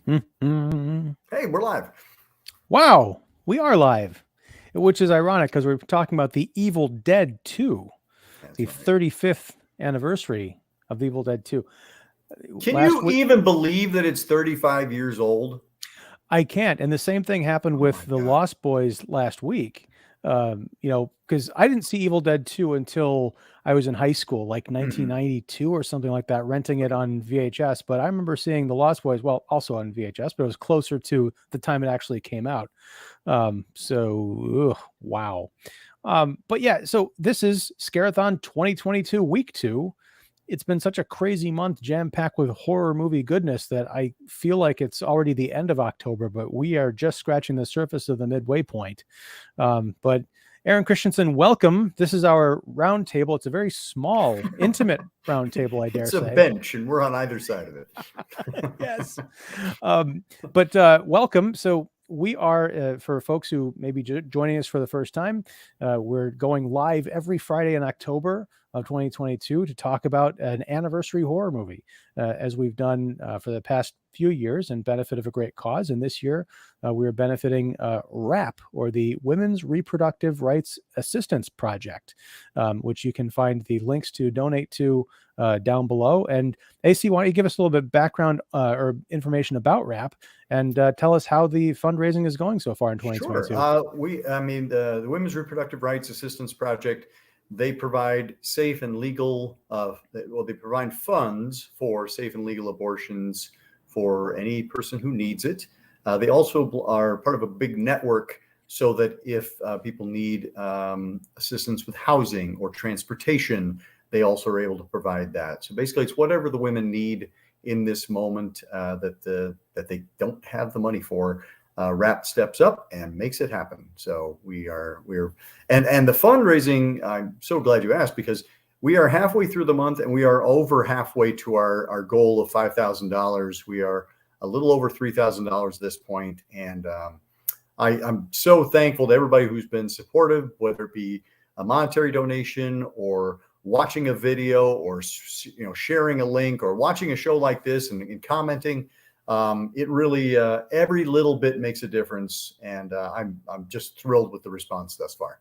Hey, we're live. Wow, we are live, which is ironic because we're talking about the Evil Dead 2, That's the right. 35th anniversary of Evil Dead 2. Can Last you week, even believe that it's 35 years old? I can't. And the same thing happened Oh my with the God. Lost Boys last week. Because I didn't see Evil Dead 2 until I was in high school, like Mhm. 1992 or something like that, renting it on VHS. But I remember seeing the Lost Boys, well, also on VHS, but it was closer to the time it actually came out. Wow. But yeah, so this is Scare-a-Thon 2022, week 2. It's been such a crazy month, jam packed with horror movie goodness, that I feel like it's already the end of October, but we are just scratching the surface of the midway point. But Aaron Christensen, welcome. This is our round table. It's a very small, intimate round table, I dare It's a say. bench, and we're on either side of it. Yes. But welcome. So we are, for folks who may be joining us for the first time, we're going live every Friday in October of 2022 to talk about an anniversary horror movie, as we've done for the past few years in benefit of a great cause. And this year, we're benefiting WRRAP, or the Women's Reproductive Rights Assistance Project, which you can find the links to donate to down below. And AC, why don't you give us a little bit of background or information about WRRAP, and tell us how the fundraising is going so far in Sure. 2022? The Women's Reproductive Rights Assistance Project, they provide safe and legal, they provide funds for safe and legal abortions for any person who needs it. They also are part of a big network so that if people need assistance with housing or transportation, they also are able to provide that. So basically, it's whatever the women need in this moment that they don't have the money for. WRRAP steps up and makes it happen. So we're and the fundraising. I'm so glad you asked, because we are halfway through the month and we are over halfway to our goal of $5,000. We are a little over $3,000 at this point, and I'm so thankful to everybody who's been supportive, whether it be a monetary donation or watching a video, or sharing a link, or watching a show like this and commenting. It really, every little bit makes a difference, and I'm just thrilled with the response thus far.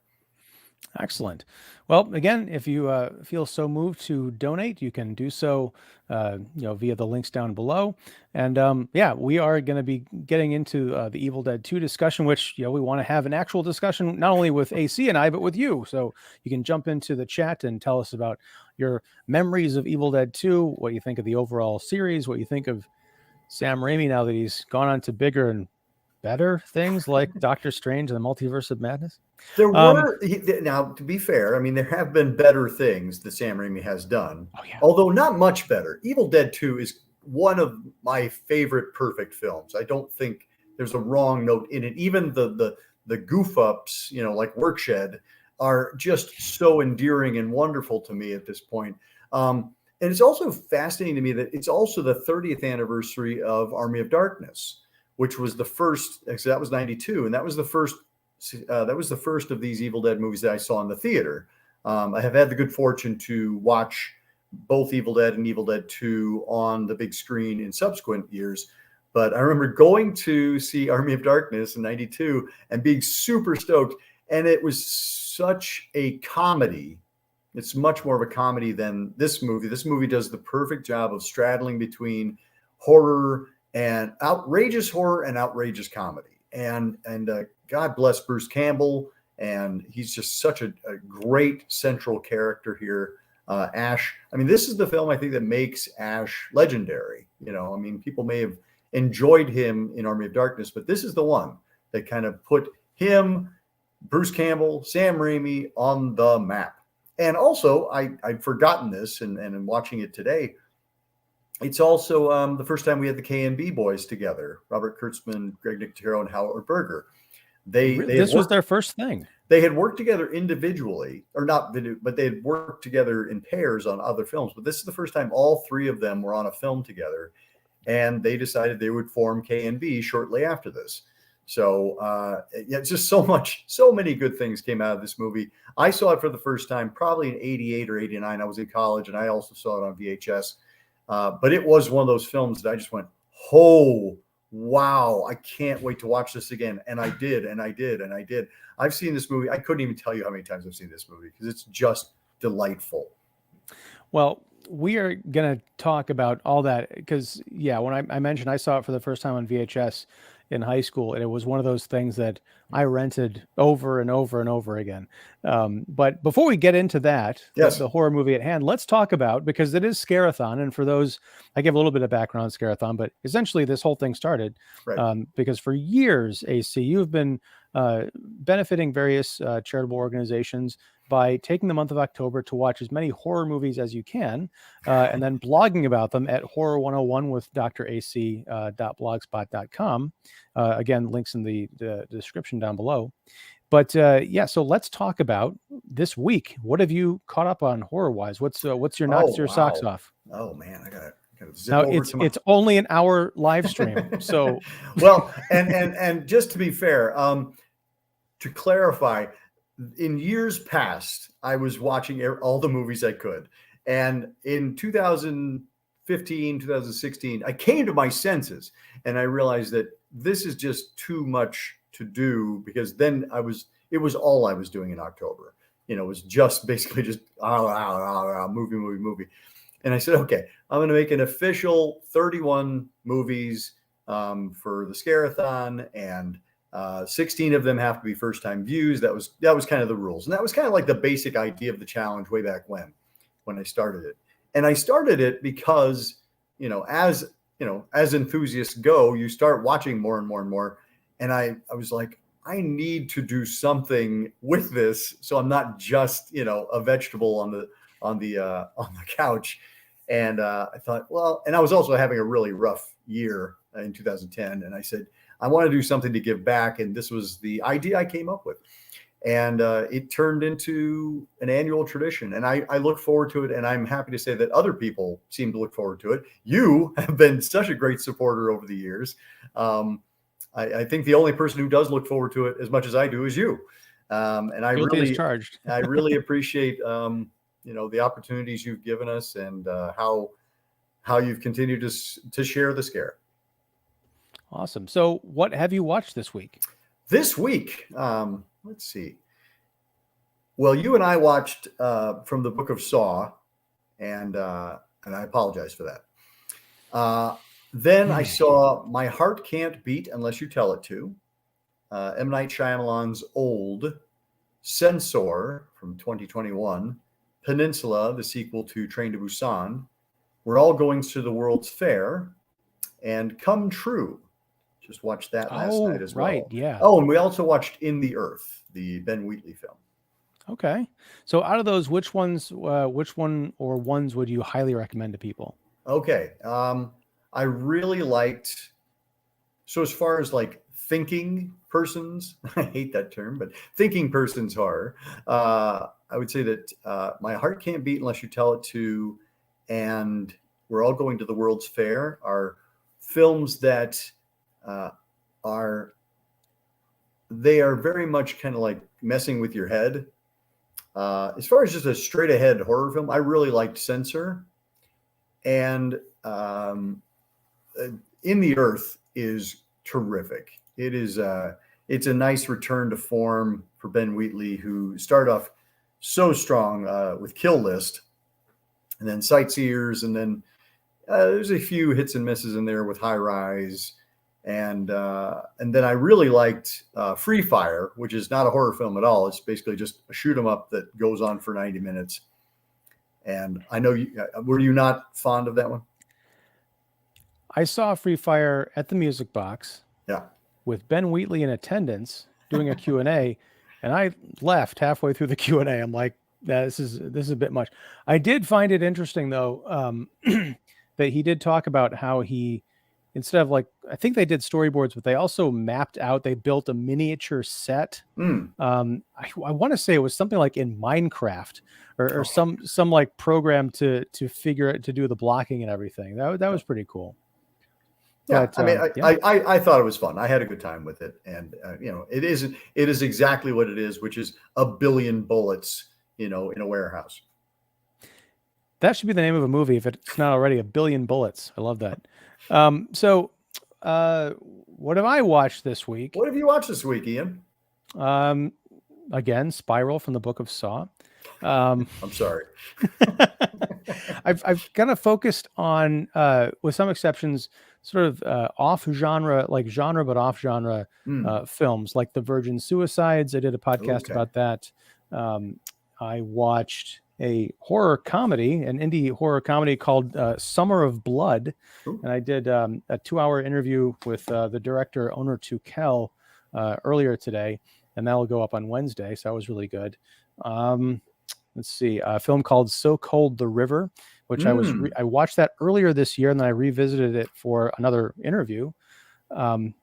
Excellent. Well, again, if you feel so moved to donate, you can do so, via the links down below. And yeah, we are going to be getting into the Evil Dead 2 discussion, which we want to have an actual discussion not only with AC and I, but with you. So you can jump into the chat and tell us about your memories of Evil Dead 2, what you think of the overall series, what you think of Sam Raimi now that he's gone on to bigger and better things like Doctor Strange and the Multiverse of Madness. There Um, were now, to be fair, I mean, there have been better things that Sam Raimi has done, oh yeah. although not much better. Evil Dead 2 is one of my favorite perfect films. I don't think there's a wrong note in it. Even the goof ups, like Workshed, are just so endearing and wonderful to me at this point. And it's also fascinating to me that it's also the 30th anniversary of Army of Darkness, which was the first. So that was 92, and that was the first of these Evil Dead movies that I saw in the theater. I have had the good fortune to watch both Evil Dead and Evil Dead 2 on the big screen in subsequent years. But I remember going to see Army of Darkness in 92 and being super stoked. And it was such a comedy. It's much more of a comedy than this movie. This movie does the perfect job of straddling between horror and outrageous comedy. And God bless Bruce Campbell, and he's just such a great central character here. Ash, I mean, this is the film I think that makes Ash legendary. I mean, people may have enjoyed him in Army of Darkness, but this is the one that kind of put him, Bruce Campbell, Sam Raimi on the map. And also, I'd forgotten this, and in watching it today, it's also the first time we had the K&B boys together: Robert Kurtzman, Greg Nicotero, and Howard Berger. This was their first thing. They had worked together individually, or not, but they had worked together in pairs on other films. But this is the first time all three of them were on a film together, and they decided they would form K&B shortly after this. So yeah, just so many good things came out of this movie. I saw it for the first time probably in 88 or 89. I was in college, and I also saw it on VHS. But it was one of those films that I just went, oh, wow, I can't wait to watch this again. And I did, and I did, and I did. I've seen this movie. I couldn't even tell you how many times I've seen this movie because it's just delightful. Well, we are going to talk about all that because, yeah, when I mentioned I saw it for the first time on VHS in high school, and it was one of those things that I rented over and over and over again. But before we get into that, Yes. the horror movie at hand, let's talk about, because it is Scare-a-Thon. And for those, I give a little bit of background on Scare-a-Thon, but essentially this whole thing started because for years, AC, you've been benefiting various charitable organizations by taking the month of October to watch as many horror movies as you can, and then blogging about them at Horror 101 with drac.blogspot.com. Again, links in the description down below. But yeah, so let's talk about this week. What have you caught up on horror-wise? What's your knocks your socks off? Oh man, I gotta zip now over it's only an hour live stream, so well, and just to be fair, to clarify, in years past, I was watching all the movies I could. And in 2015, 2016, I came to my senses and I realized that this is just too much to do because then it was all I was doing in October. It was just basically just movie. And I said, okay, I'm going to make an official 31 movies for the Scare-a-Thon, and 16 of them have to be first-time views. That was kind of the rules, and that was kind of like the basic idea of the challenge way back when I started it. And I started it because as enthusiasts go, you start watching more and more and more. And I was like, I need to do something with this, so I'm not just a vegetable on the couch. And I thought, well, and I was also having a really rough year in 2010, and I said, I want to do something to give back. And this was the idea I came up with. And it turned into an annual tradition. And I look forward to it. And I'm happy to say that other people seem to look forward to it. You have been such a great supporter over the years. I think the only person who does look forward to it as much as I do is you. And I really appreciate, the opportunities you've given us and how you've continued to share the scare. Awesome. So what have you watched this week? This week, let's see. Well, you and I watched from the Book of Saw, and I apologize for that. Then I saw My Heart Can't Beat Unless You Tell It To, M. Night Shyamalan's Old, Censor from 2021, Peninsula, the sequel to Train to Busan, We're All Going to the World's Fair, and Come True. Just watched that last night as well. Right, yeah. Oh, and we also watched In the Earth, the Ben Wheatley film. Okay. So out of those, which one or ones would you highly recommend to people? Okay. I really liked, so as far as like thinking persons, I hate that term, but thinking persons horror, I would say that My Heart Can't Beat Unless You Tell It To and We're All Going to the World's Fair are films that are very much kind of like messing with your head. As far as just a straight ahead horror film, I really liked Censor, and In the Earth is terrific. It's a nice return to form for Ben Wheatley, who started off so strong with Kill List, and then Sightseers, and then there's a few hits and misses in there with High Rise. And then I really liked Free Fire, which is not a horror film at all. It's basically just a shoot 'em up that goes on for 90 minutes. And I know were you not fond of that one? I saw Free Fire at the Music Box. Yeah. With Ben Wheatley in attendance doing a Q&A, and I left halfway through the Q&A. I'm like, this is a bit much. I did find it interesting though, that he did talk about how he, instead of like, I think they did storyboards, but they also mapped out, they built a miniature set. I want to say it was something like in Minecraft or some like program to figure it, to do the blocking and everything. That was pretty cool. Yeah. But, I thought it was fun. I had a good time with it. And, it is exactly what it is, which is a billion bullets, in a warehouse. That should be the name of a movie if it's not already, A Billion Bullets. I love that. So What have I watched this week? What have you watched this week, Ian? Again, Spiral from the Book of Saw. I'm sorry. I've kind of focused on, with some exceptions, sort of off genre, like genre but off genre films, like The Virgin Suicides. I did a podcast about that. I watched a horror comedy, an indie horror comedy called Summer of Blood. Ooh. And I did a 2-hour interview with the director, Owner Tukel, earlier today, and that'll go up on Wednesday. So that was really good. Let's see, a film called So Cold the River, which I watched that earlier this year, and then I revisited it for another interview.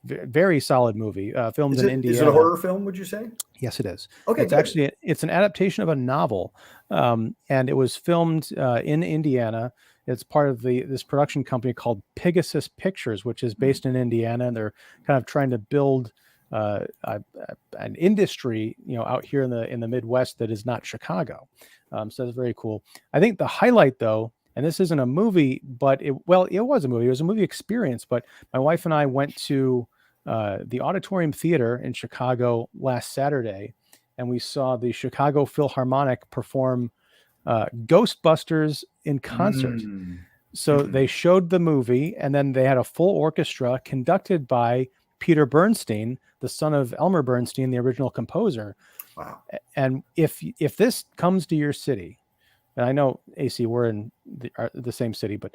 Very solid movie. Filmed in Indiana. Is it a horror film, would you say? Yes, it is. Okay, it's actually an adaptation of a novel, and it was filmed in Indiana. It's part of this production company called Pegasus Pictures, which is based in Indiana, and they're kind of trying to build an industry, out here in the Midwest that is not Chicago. So that's very cool. I think the highlight, though, and this isn't a movie, but it was a movie. It was a movie experience. But my wife and I went to the Auditorium Theater in Chicago last Saturday, and we saw the Chicago Philharmonic perform Ghostbusters in concert. So they showed the movie, and then they had a full orchestra conducted by Peter Bernstein, the son of Elmer Bernstein, the original composer. Wow. And if this comes to your city, and I know, AC, we're in the same city, but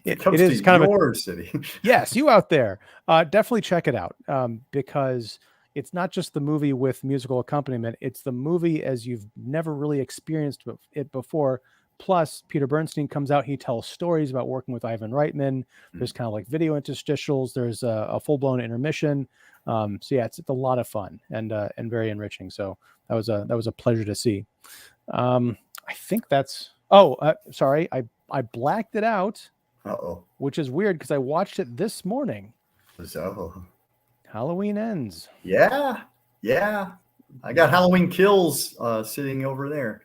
it is kind of your city. Yes, you out there, definitely check it out, because it's not just the movie with musical accompaniment. It's the movie as you've never really experienced it before. Plus, Peter Bernstein comes out. He tells stories about working with Ivan Reitman. There's kind of like video interstitials. There's a full-blown intermission. So yeah, it's a lot of fun and very enriching. So that was a pleasure to see. I think that's. Sorry, I blacked it out. Which is weird because I watched it this morning. So Halloween Ends. Yeah. I got Halloween Kills sitting over there.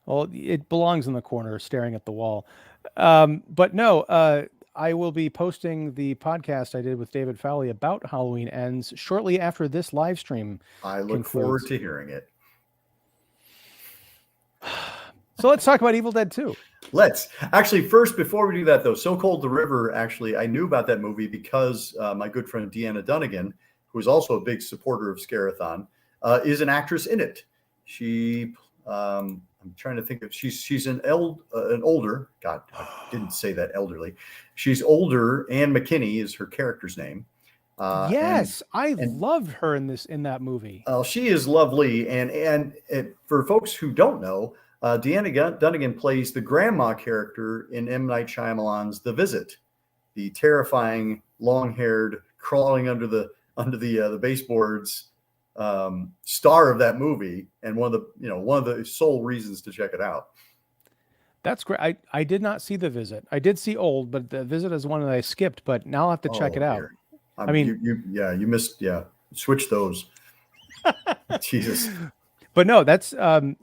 Well, it belongs in the corner staring at the wall. But no, I will be posting the podcast I did with David Fowley about Halloween Ends shortly after this live stream. I look forward to hearing it. So let's talk about Evil Dead 2. Let's. Actually, first, before we do that, though, So Cold the River, actually, I knew about that movie because my good friend Deanna Dunnigan, who is also a big supporter of Scare-a-Thon, is an actress in it. She... I'm trying to think of she's an older, God, I didn't say that, elderly. She's older. Anne McKinney is her character's name. Yes, I loved her in that movie. She is lovely, and for folks who don't know, Deanna Dunnigan plays the grandma character in M. Night Shyamalan's The Visit, the terrifying, long-haired, crawling under the baseboards star of that movie, and one of the sole reasons to check it out. That's great. I did not see The Visit. I did see Old, but The Visit is one that I skipped. But now I'll have to check it out. I mean, you missed. Yeah, switch those. Jesus. But no, that's the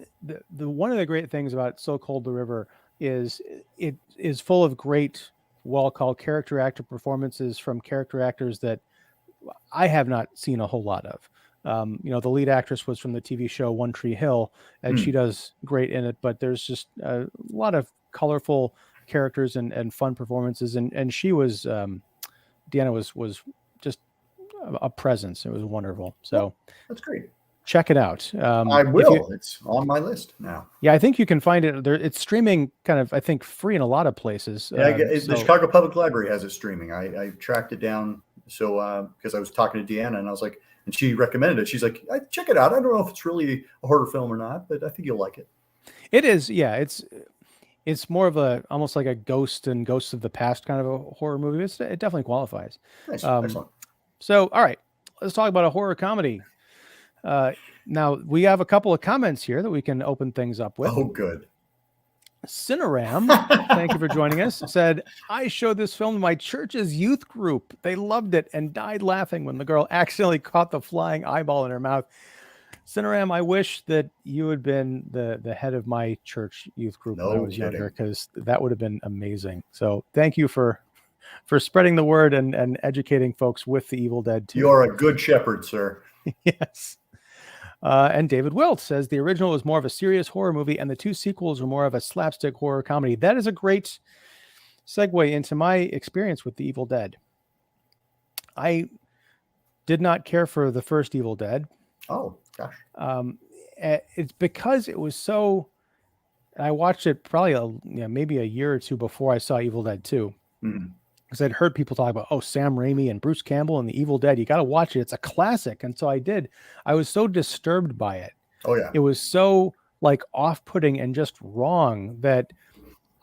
one of the great things about So Cold the River is it is full of great, well-called character actor performances from character actors that I have not seen a whole lot of. The lead actress was from the TV show One Tree Hill, and she does great in it. But there's just a lot of colorful characters and fun performances. And she was, Deanna was just a presence. It was wonderful. So that's great. Check it out. I will. It's on my list now. Yeah, I think you can find it there. It's streaming kind of, I think, free in a lot of places. Yeah, the Chicago Public Library has it streaming. I tracked it down. So, because I was talking to Deanna and I was like, and she recommended it. She's like, check it out. I don't know if it's really a horror film or not, but I think you'll like it. It is. Yeah. It's more of almost like a Ghosts of the Past kind of a horror movie. It definitely qualifies. Nice. Excellent. So, all right, let's talk about a horror comedy. Now we have a couple of comments here that we can open things up with. Oh, good. Cineram, thank you for joining us, said, I showed this film to my church's youth group. They loved it and died laughing when the girl accidentally caught the flying eyeball in her mouth. Cineram, I wish that you had been the head of my church youth group when I was younger, because that would have been amazing. So thank you for for spreading the word and educating folks with the Evil Dead 2. You are a good shepherd, sir. Yes. And David Wilt says the original was more of a serious horror movie and the two sequels were more of a slapstick horror comedy. That is a great segue into my experience with the Evil Dead. I did not care for the first Evil Dead. Oh, gosh. It's because it was so... I watched it probably maybe a year or two before I saw Evil Dead 2. Mm-hmm. Because I'd heard people talk about, Sam Raimi and Bruce Campbell and the Evil Dead. You got to watch it. It's a classic. And so I did. I was so disturbed by it. Oh, yeah. It was so like off-putting and just wrong that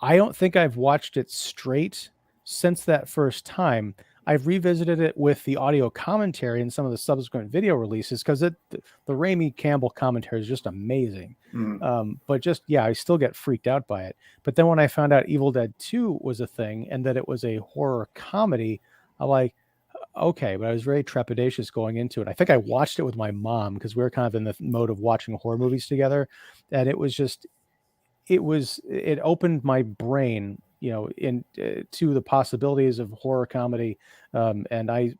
I don't think I've watched it straight since that first time. I've revisited it with the audio commentary and some of the subsequent video releases because the Raimi Campbell commentary is just amazing. Mm-hmm. But just, I still get freaked out by it. But then when I found out Evil Dead 2 was a thing and that it was a horror comedy, I'm like, okay, but I was very trepidatious going into it. I think I watched it with my mom because we were kind of in the mode of watching horror movies together. And it was just, it opened my brain, to the possibilities of horror comedy. And I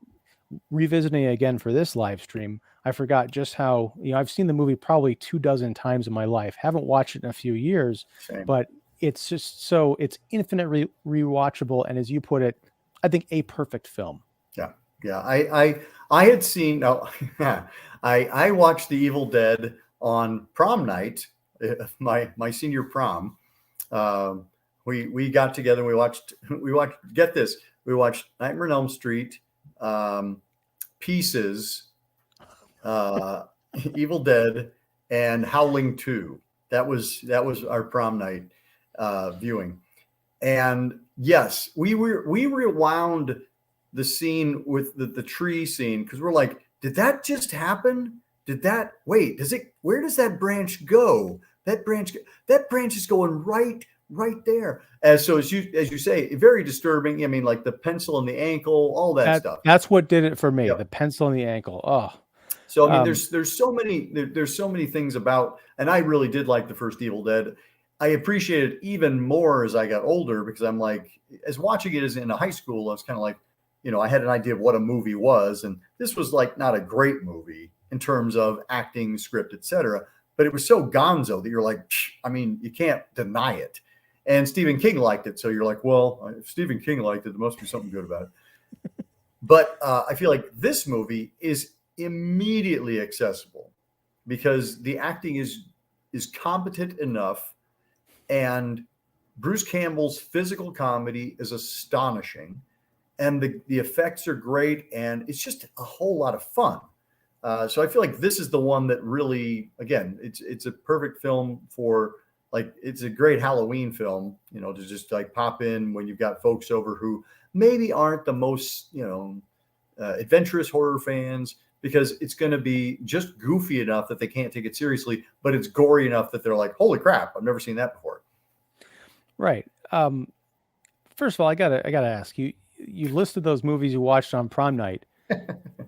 revisiting it again for this live stream, I forgot just how, I've seen the movie probably 24 times in my life. Haven't watched it in a few years, Same. but it's just it's infinitely rewatchable. And as you put it, I think a perfect film. Yeah. Yeah. I had seen, I watched The Evil Dead on prom night, my senior prom. We got together and we watched, get this, we watched Nightmare on Elm Street, Pieces, Evil Dead, and Howling 2. That was our prom night viewing. And yes, we rewound the scene with the tree scene because we're like, did that just happen? Where does that branch go? That branch is going right there. As you say, very disturbing. I mean, like the pencil in the ankle, all that stuff. That's what did it for me. Yep. The pencil in the ankle. Oh, so I mean, there's so many things about, and I really did like the first Evil Dead. I appreciate it even more as I got older because I'm like, as watching it as in a high school, I was kind of like, I had an idea of what a movie was, and this was like not a great movie in terms of acting, script, etc. But it was so gonzo that you're like, I mean, you can't deny it. And Stephen King liked it. So you're like, well, if Stephen King liked it, there must be something good about it. But I feel like this movie is immediately accessible because the acting is competent enough. And Bruce Campbell's physical comedy is astonishing. And the effects are great. And it's just a whole lot of fun. So I feel like this is the one that really, again, it's a perfect film for, like, it's a great Halloween film, to just like pop in when you've got folks over who maybe aren't the most, adventurous horror fans, because it's going to be just goofy enough that they can't take it seriously, but it's gory enough that they're like, holy crap, I've never seen that before. Right. First of all, I gotta ask you, you listed those movies you watched on prom night.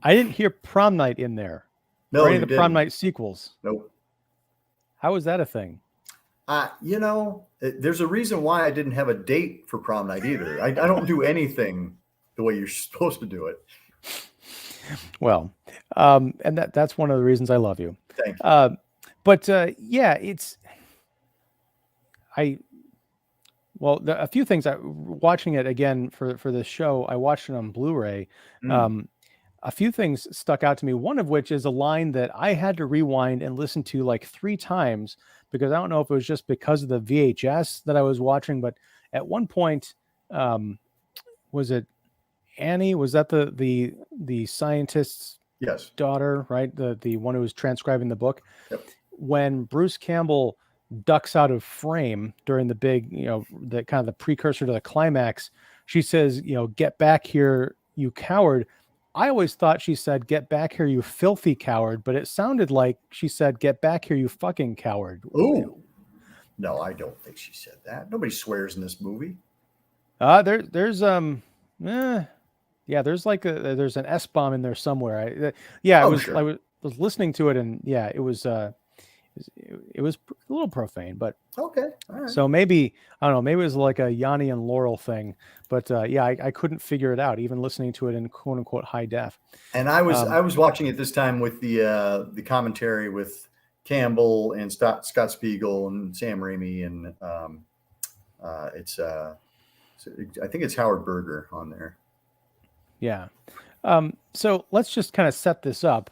I didn't hear prom night in there. No, or any of the prom night sequels. Nope. How is that a thing? There's a reason why I didn't have a date for prom night either. I don't do anything the way you're supposed to do it. Well, and that's one of the reasons I love you. Thank you. But a few things. Watching it again for this show, I watched it on Blu-ray. A few things stuck out to me, one of which is a line that I had to rewind and listen to like 3 times because I don't know if it was just because of the VHS that I was watching, but at one point, was it Annie? Was that the scientist's daughter, right? The one who was transcribing the book? Yep. When Bruce Campbell ducks out of frame during the big, the kind of the precursor to the climax, she says, get back here, you coward. I always thought she said, get back here, you filthy coward, but it sounded like she said, get back here, you fucking coward. Ooh. No, I don't think she said that. Nobody swears in this movie. There's there's an S-bomb in there somewhere. I was listening to it and it was It was a little profane, but Okay, all right. so maybe, I don't know, maybe it was like a Yanni and Laurel thing, but yeah, I couldn't figure it out, even listening to it in quote unquote high def. And I Um, was watching it this time with the commentary with Campbell and Scott Spiegel and Sam Raimi, and it's I think it's Howard Berger on there. yeah. So let's just kind of set this up.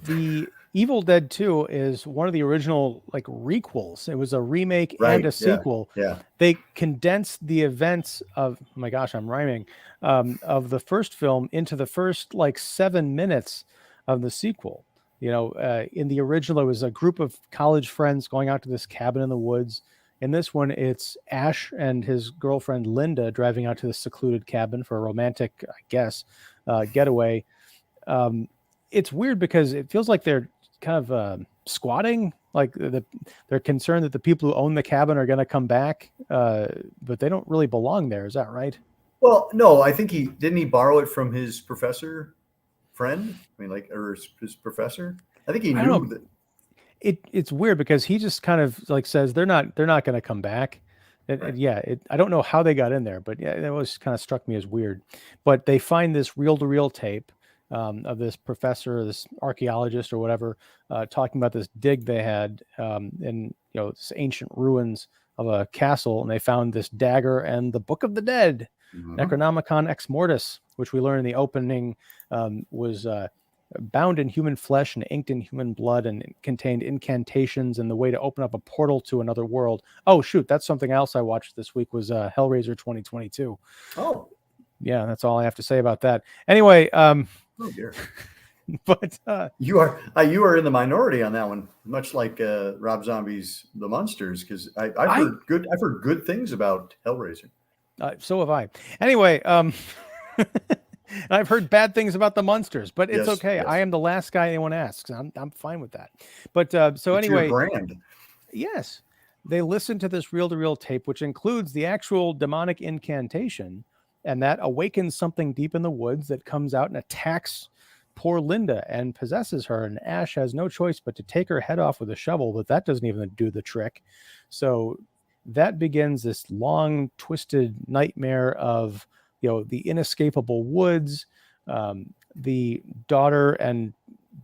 The Evil Dead 2 is one of the original like requels. It was a remake and a sequel. Yeah. They condensed the events of, oh my gosh, I'm rhyming, of the first film into the first like 7 minutes of the sequel. You know, in the original, it was a group of college friends going out to this cabin in the woods. In this one, it's Ash and his girlfriend Linda driving out to this secluded cabin for a romantic, I guess, getaway. It's weird because it feels like they're kind of squatting, like they're concerned that the people who own the cabin are going to come back, but they don't really belong there. Is that right? Well, no, I think he borrow it from his professor friend. I mean, like, or his professor. I think he knew that. It's weird because he just kind of like says they're not going to come back. And yeah, I don't know how they got in there, but yeah, that was kind of struck me as weird. But they find this reel-to-reel tape of this professor, this archaeologist or whatever, talking about this dig they had in this ancient ruins of a castle, and they found this dagger and the Book of the Dead, Necronomicon Ex Mortis, which we learn in the opening was bound in human flesh and inked in human blood, and it contained incantations and the way to open up a portal to another world. Oh shoot, that's something else I watched this week was Hellraiser 2022. Oh yeah, that's all I have to say about that. Anyway, oh dear. But you are in the minority on that one, much like Rob Zombie's The Munsters, because I've heard good things about Hellraiser. So have I. Anyway, I've heard bad things about the Munsters, but it's okay. Yes. I am the last guy anyone asks. I'm fine with that. But so it's anyway, your brand. Yes, they listen to this reel-to-reel tape, which includes the actual demonic incantation, and that awakens something deep in the woods that comes out and attacks poor Linda and possesses her. And Ash has no choice but to take her head off with a shovel, but that doesn't even do the trick. So that begins this long, twisted nightmare of the inescapable woods, the daughter and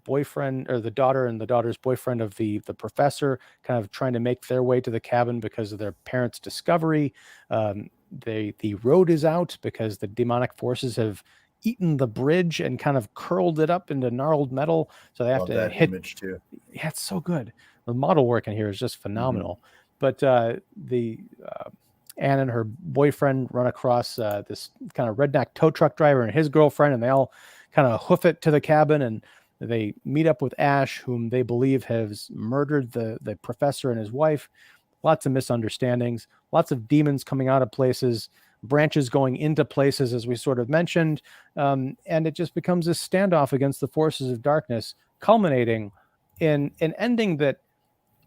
boyfriend, or the daughter and the daughter's boyfriend of the professor, kind of trying to make their way to the cabin because of their parents' discovery. The road is out because the demonic forces have eaten the bridge and kind of curled it up into gnarled metal, so they have to hit image too. Yeah, it's so good. The model work in here is just phenomenal. But Anne and her boyfriend run across this kind of redneck tow truck driver and his girlfriend, and they all kind of hoof it to the cabin, and they meet up with Ash, whom they believe has murdered the professor and his wife. Lots of misunderstandings, lots of demons coming out of places, branches going into places, as we sort of mentioned, and it just becomes a standoff against the forces of darkness, culminating in an ending that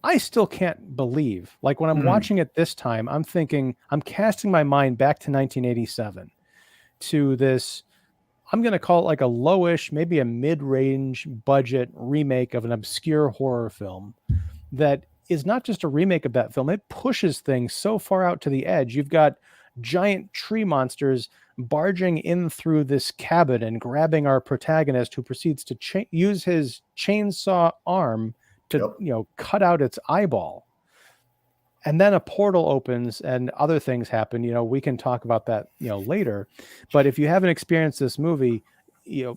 I still can't believe. Like when I'm watching it this time, I'm thinking, I'm casting my mind back to 1987 to this, I'm going to call it like a lowish, maybe a mid-range budget remake of an obscure horror film that is not just a remake of that film. It pushes things so far out to the edge. You've got giant tree monsters barging in through this cabin and grabbing our protagonist, who proceeds to use his chainsaw arm to cut out its eyeball. And then a portal opens and other things happen. We can talk about that later, but if you haven't experienced this movie,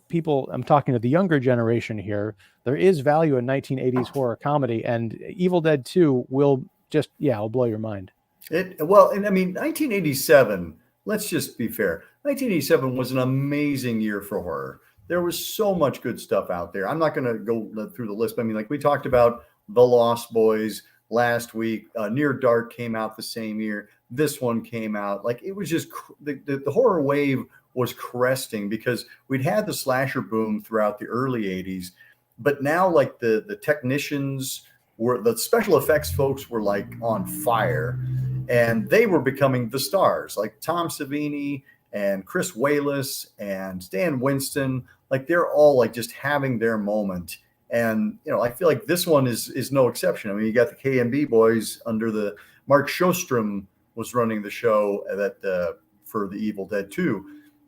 people, I'm talking to the younger generation here, there is value in 1980s horror comedy, and Evil Dead 2 will just it'll blow your mind. And I mean, 1987, let's just be fair, 1987 was an amazing year for horror. There was so much good stuff out there. I'm not going to go through the list, but I mean, like we talked about The Lost Boys last week. Near Dark came out the same year. This one came out. Like, it was just the horror wave was cresting because we'd had the slasher boom throughout the early 80s, but now like the technicians were, the special effects folks were like on fire, and they were becoming the stars, like Tom Savini and Chris Walas and Stan Winston. Like, they're all like just having their moment And I feel like this one is no exception. I mean, you got the K&B boys under the Mark Shostrom was running the show that for the Evil Dead 2,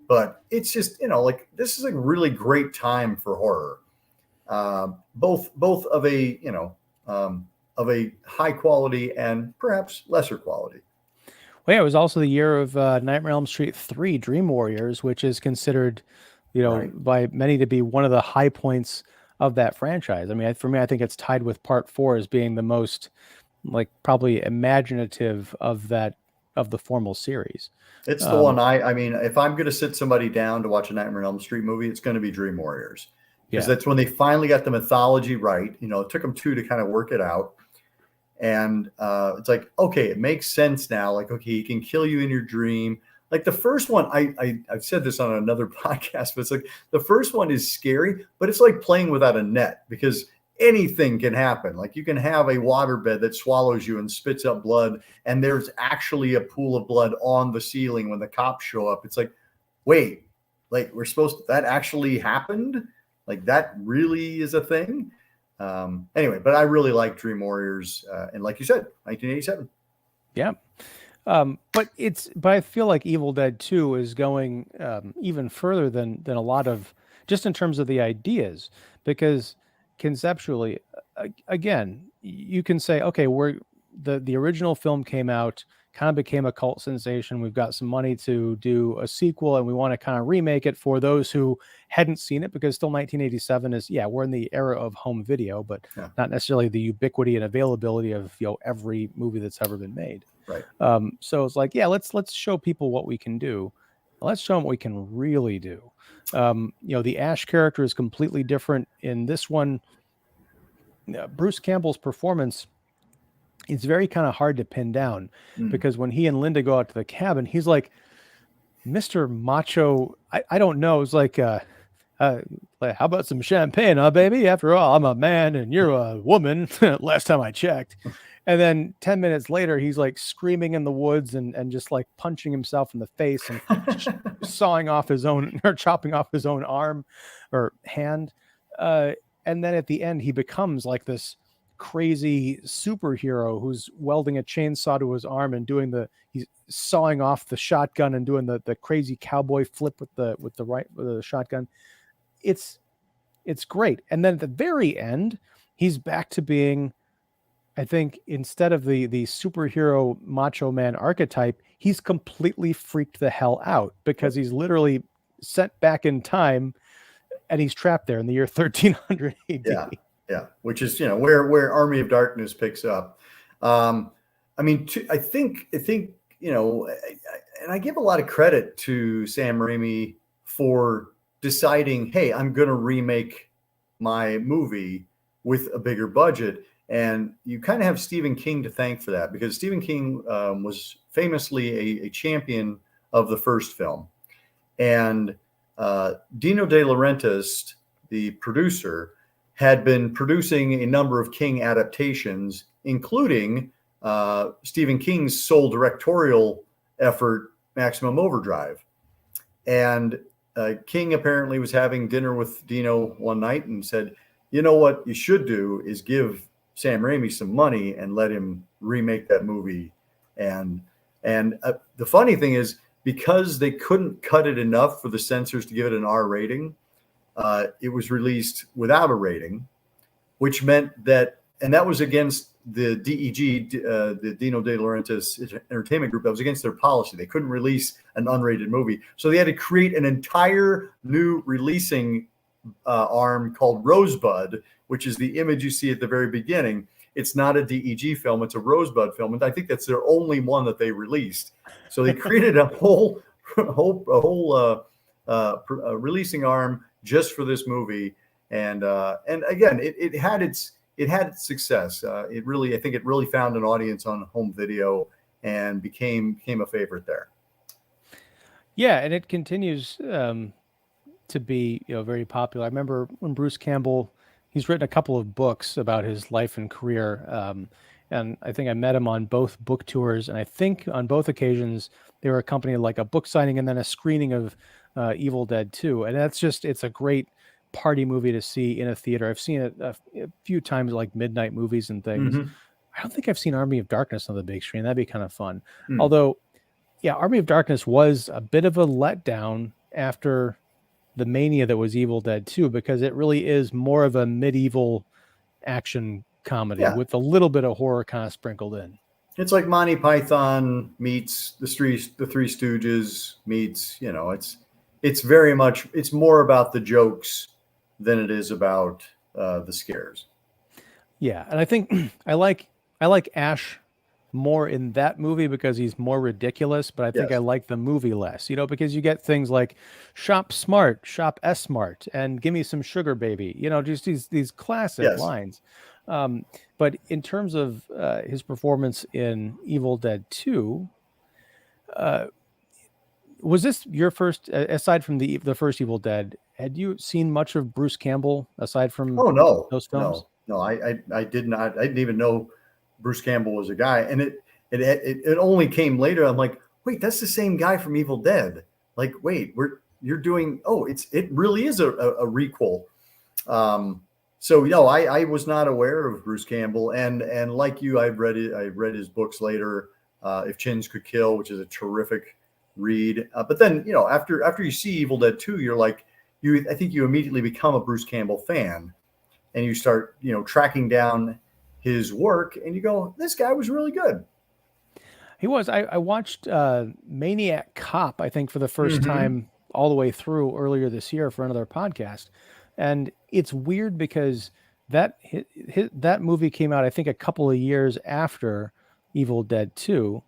but it's just like this is a really great time for horror, both of a of a high quality and perhaps lesser quality. Well, yeah, it was also the year of Nightmare on Elm Street 3, Dream Warriors, which is considered, Right. by many to be one of the high points of that franchise. I mean, for me, I think it's tied with Part 4 as being the most, like, probably imaginative of the formal series. It's the one I mean, if I'm going to sit somebody down to watch a Nightmare on Elm Street movie, it's going to be Dream Warriors, because Yeah. that's when they finally got the mythology right. It took them 2 to kind of work it out. And it's like, okay, it makes sense now. Like, okay, he can kill you in your dream. Like the first one, I've said this on another podcast, but it's like the first one is scary, but it's like playing without a net, because anything can happen. Like you can have a waterbed that swallows you and spits up blood, and there's actually a pool of blood on the ceiling when the cops show up. It's like, wait, like that actually happened? Like that really is a thing? Anyway, but I really like Dream Warriors, and like you said, 1987. Yeah. But I feel like Evil Dead 2 is going even further than a lot of, just in terms of the ideas, because conceptually, again, you can say, okay, the original film came out, kind of became a cult sensation. We've got some money to do a sequel, and we want to kind of remake it for those who hadn't seen it, because still 1987 is, we're in the era of home video, but not necessarily the ubiquity and availability of every movie that's ever been made. Right. So it's like, let's show people what we can do. Let's show them what we can really do. The Ash character is completely different in this one. Bruce Campbell's performance is very kind of hard to pin down, because when he and Linda go out to the cabin, he's like, Mr. Macho. I don't know. It's like, how about some champagne, huh, baby? After all, I'm a man and you're a woman. Last time I checked. And then 10 minutes later, he's like screaming in the woods and just like punching himself in the face and sawing off his own, or chopping off his own arm or hand. And then at the end, he becomes like this crazy superhero who's welding a chainsaw to his arm and he's sawing off the shotgun and doing the crazy cowboy flip with the shotgun. It's great. And then at the very end, he's back to being, I think, instead of the superhero macho man archetype, he's completely freaked the hell out, because he's literally sent back in time and he's trapped there in the year 1300 AD. Yeah. Which is, where Army of Darkness picks up. I mean, I think, and I give a lot of credit to Sam Raimi for deciding, hey, I'm going to remake my movie with a bigger budget. And you kind of have Stephen King to thank for that, because Stephen King was famously a champion of the first film. And Dino De Laurentiis, the producer, had been producing a number of King adaptations, including Stephen King's sole directorial effort, Maximum Overdrive. And King apparently was having dinner with Dino one night and said, you know what you should do is give Sam Raimi some money and let him remake that movie. And the funny thing is, because they couldn't cut it enough for the censors to give it an R rating, it was released without a rating, which meant that, and that was against the DEG, the Dino De Laurentiis Entertainment Group. That was against their policy. They couldn't release an unrated movie. So they had to create an entire new releasing arm called Rosebud, which is the image you see at the very beginning. It's not a DEG film, it's a Rosebud film. And I think that's their only one that they released. So they created a whole releasing arm just for this movie. And again, it had its success. I think it really found an audience on home video and became a favorite there. Yeah, and it continues to be very popular. I remember when Bruce Campbell, he's written a couple of books about his life and career, and I think I met him on both book tours, and I think on both occasions they were accompanied like a book signing and then a screening of Evil Dead 2, and it's a great party movie to see in a theater. I've seen it a few times, like midnight movies and things. Mhm. I don't think I've seen Army of Darkness on the big screen. That'd be kind of fun. Mm. Although, yeah, Army of Darkness was a bit of a letdown after the mania that was Evil Dead 2, because it really is more of a medieval action comedy Yeah. with a little bit of horror kind of sprinkled in. It's like Monty Python meets the Three Stooges meets, you know, it's very much, it's more about the jokes than it is about the scares. Yeah, and I think I like Ash more in that movie because he's more ridiculous, but I think I Yes. like the movie less, you know, because you get things like shop smart, shop S smart, and give me some sugar baby, you know, just these classic Yes. lines. But in terms of his performance in Evil Dead 2, was this your first, aside from the first Evil Dead, had you seen much of Bruce Campbell aside from Oh no, those films? no, I did not. I didn't even know Bruce Campbell was a guy, and it only came later. I'm like, wait, that's the same guy from Evil Dead. Like, wait, you're doing. Oh, it really is a requel. So you know, I was not aware of Bruce Campbell, and like you, I read his books later. If Chins Could Kill, which is a terrific read. But then, you know, after you see Evil Dead 2, you're like, I think you immediately become a Bruce Campbell fan, and you start, you know, tracking down his work, and you go, this guy was really good. He was. I watched Maniac Cop, I think, for the first Mhm. time all the way through earlier this year for another podcast. And it's weird because that that movie came out, I think, a couple of years after Evil Dead 2.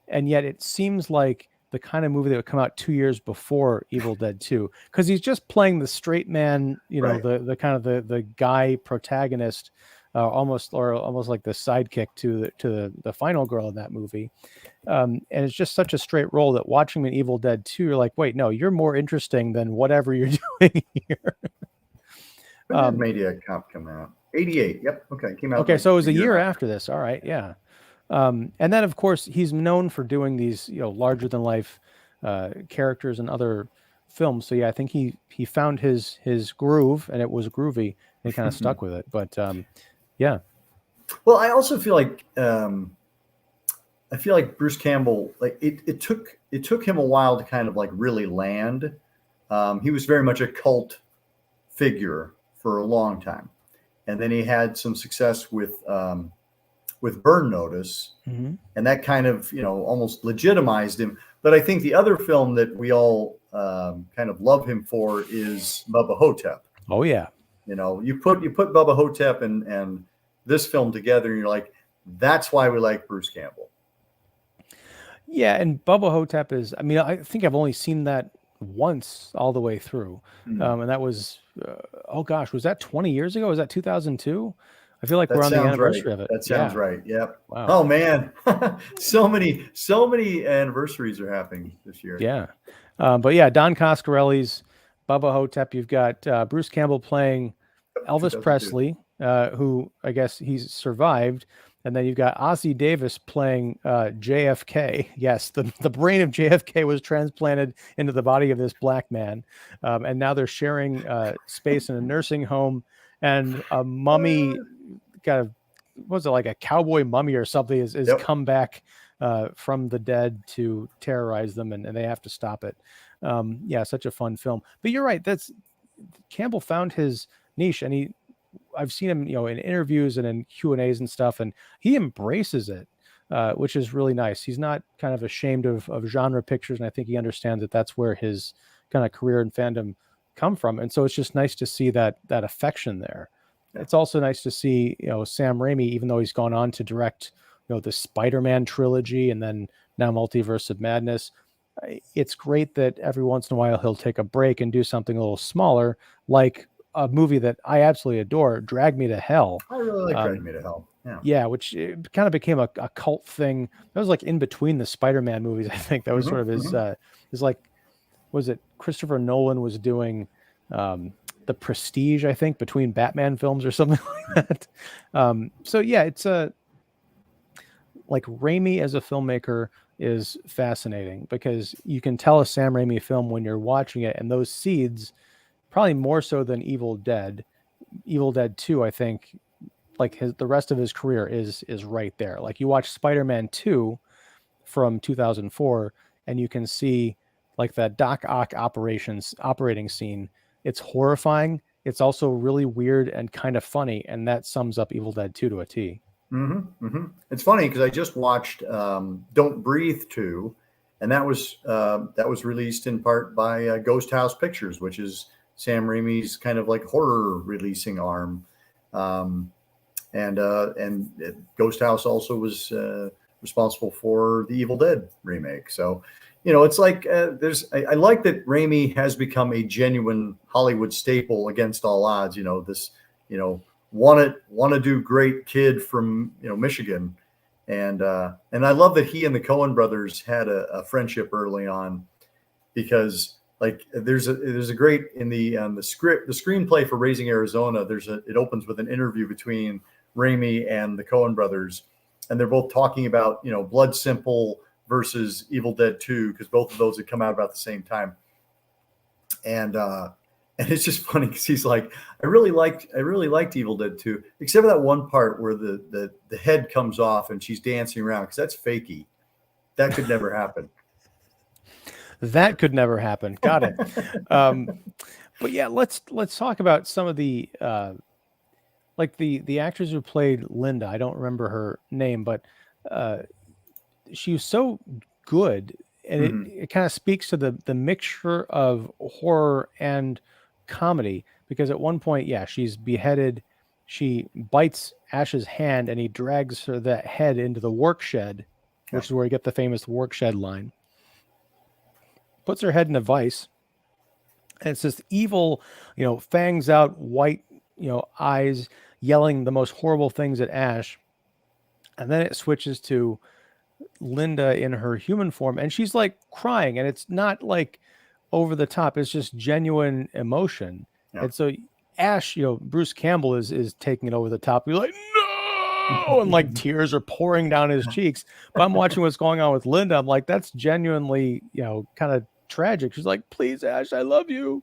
And yet it seems like the kind of movie that would come out 2 years before Evil Dead 2, because he's just playing the straight man, you know, Right. the kind of the guy protagonist, almost like the sidekick to the final girl in that movie. And it's just such a straight role that watching him in Evil Dead 2, you're like, wait, no, you're more interesting than whatever you're doing here. When did Maniac Cop come out? 88. Yep. Okay. Came out. Okay, like so it was a year after. after this. All right, yeah. And then, of course, he's known for doing these, you know, larger than life characters in other films. So yeah, I think he found his groove, and it was groovy, and he kind of stuck with it. But yeah. Well, I also feel like Bruce Campbell, like it took him a while to kind of like really land. He was very much a cult figure for a long time, and then he had some success with Burn Notice, Mm-hmm. and that kind of, you know, almost legitimized him. But I think the other film that we all kind of love him for is Bubba Hotep. Oh yeah. You know, you put Bubba Hotep and this film together, and you're like, that's why we like Bruce Campbell. Yeah, and Bubba Hotep is, I mean, I think I've only seen that once all the way through. And that was, oh gosh, was that 20 years ago? Was that 2002? I feel like That we're on the sounds right. anniversary of it. That sounds Yeah. right. Yep. Wow. Oh man, so many anniversaries are happening this year. Yeah. But yeah, Don Coscarelli's Bubba Hotep. You've got Bruce Campbell playing Elvis 2002. Presley, who I guess he's survived. And then you've got Ossie Davis playing JFK. Yes, the brain of JFK was transplanted into the body of this black man. And now they're sharing space in a nursing home, and a mummy, kind of, what was it, like a cowboy mummy or something, is Yep. come back from the dead to terrorize them, and they have to stop it. Yeah, such a fun film. But you're right. Campbell found his niche, and I've seen him, you know, in interviews and in Q&As and stuff, and he embraces it, which is really nice. He's not kind of ashamed of genre pictures, and I think he understands that that's where his kind of career and fandom come from. And so it's just nice to see that affection there. Yeah. It's also nice to see, you know, Sam Raimi, even though he's gone on to direct, you know, the Spider-Man trilogy and then now Multiverse of Madness. It's great that every once in a while he'll take a break and do something a little smaller, like a movie that I absolutely adore, Drag Me to Hell. I really like Drag Me to Hell. Yeah. Yeah, which kind of became a cult thing. That was like in between the Spider-Man movies, I think. That was sort of his like, was it Christopher Nolan was doing The Prestige, I think, between Batman films or something like that. So yeah, it's like Raimi as a filmmaker is fascinating, because you can tell a Sam Raimi film when you're watching it, and those seeds probably more so than Evil Dead. Evil Dead 2, I think, like the rest of his career is right there. Like you watch Spider-Man 2 from 2004 and you can see like that Doc Ock operating scene. It's horrifying. It's also really weird and kind of funny, and that sums up Evil Dead 2 to a T. It's funny because I just watched Don't Breathe 2, and that was released in part by Ghost House Pictures, which is Sam Raimi's kind of like horror releasing arm. And Ghost House also was responsible for the Evil Dead remake. So, it's like I like that Raimi has become a genuine Hollywood staple against all odds. This want to do great kid from Michigan, and I love that he and the Coen brothers had a friendship early on, because like there's a great in the screenplay for Raising Arizona. It opens with an interview between Raimi and the Coen brothers, and they're both talking about Blood Simple versus Evil Dead 2, because both of those had come out about the same time, and it's just funny because he's like, I really liked Evil Dead 2, except for that one part where the head comes off and she's dancing around, because that's fakey. That could never happen. That could never happen. Got it. But yeah, let's talk about some of the like the actress who played Linda. I don't remember her name, but she was so good, and it kind of speaks to the mixture of horror and comedy, because at one point, she's beheaded. She bites Ash's hand, and he drags that head into the work shed, which is where you get the famous work shed line. Puts her head in a vice, and it's this evil, fangs out, white, eyes, yelling the most horrible things at Ash. And then it switches to Linda in her human form, and she's like crying, and it's not like over the top. It's just genuine emotion. And so Ash, Bruce Campbell is taking it over the top. You're like, no, and like tears are pouring down his cheeks. But I'm watching what's going on with Linda. I'm like, that's genuinely, kind of tragic. She's like, please, Ash, I love you.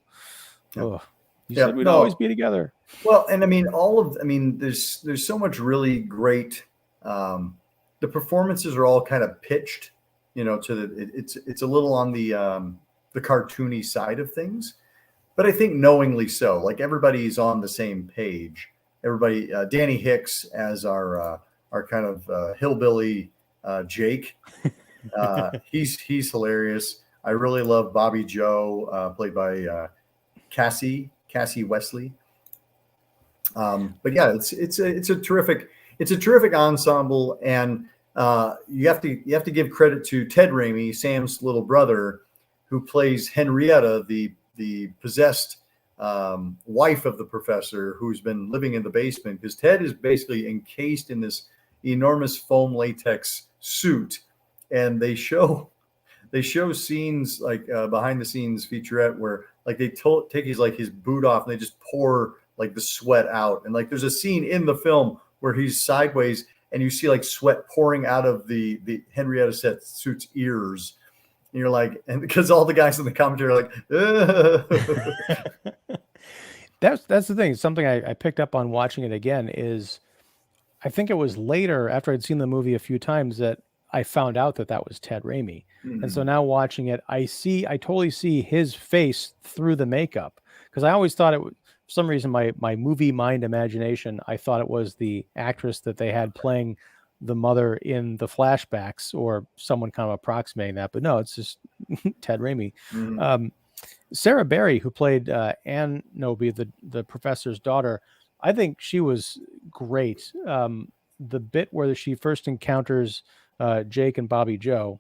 Oh, you said we'd always be together. Well, and I mean, there's so much really great. The performances are all kind of pitched, it's a little on the cartoony side of things, but I think knowingly so. Like everybody's on the same page. Everybody, Danny Hicks as our kind of hillbilly Jake. He's hilarious. I really love Bobby Joe, played by Cassie Wesley. But yeah, it's a terrific ensemble, and you have to give credit to Ted Raimi, Sam's little brother, who plays Henrietta, the possessed wife of the professor, who's been living in the basement, because Ted is basically encased in this enormous foam latex suit, and they show scenes like behind the scenes featurette where like they take his boot off and they just pour like the sweat out, and like there's a scene in the film where he's sideways and you see like sweat pouring out of the Henrietta suit's ears, and you're like, and because all the guys in the commentary are like, that's the thing. Something I picked up on watching it again is, I think it was later after I'd seen the movie a few times that I found out that was Ted Raimi. And so now watching it, I totally see his face through the makeup, because I always thought for some reason, my movie mind imagination, I thought it was the actress that they had playing the mother in the flashbacks, or someone kind of approximating that. But no, it's just Ted Raimi. Sarah Berry, who played Ann Noby, the professor's daughter, I think she was great. The bit where she first encounters Jake and Bobby Joe,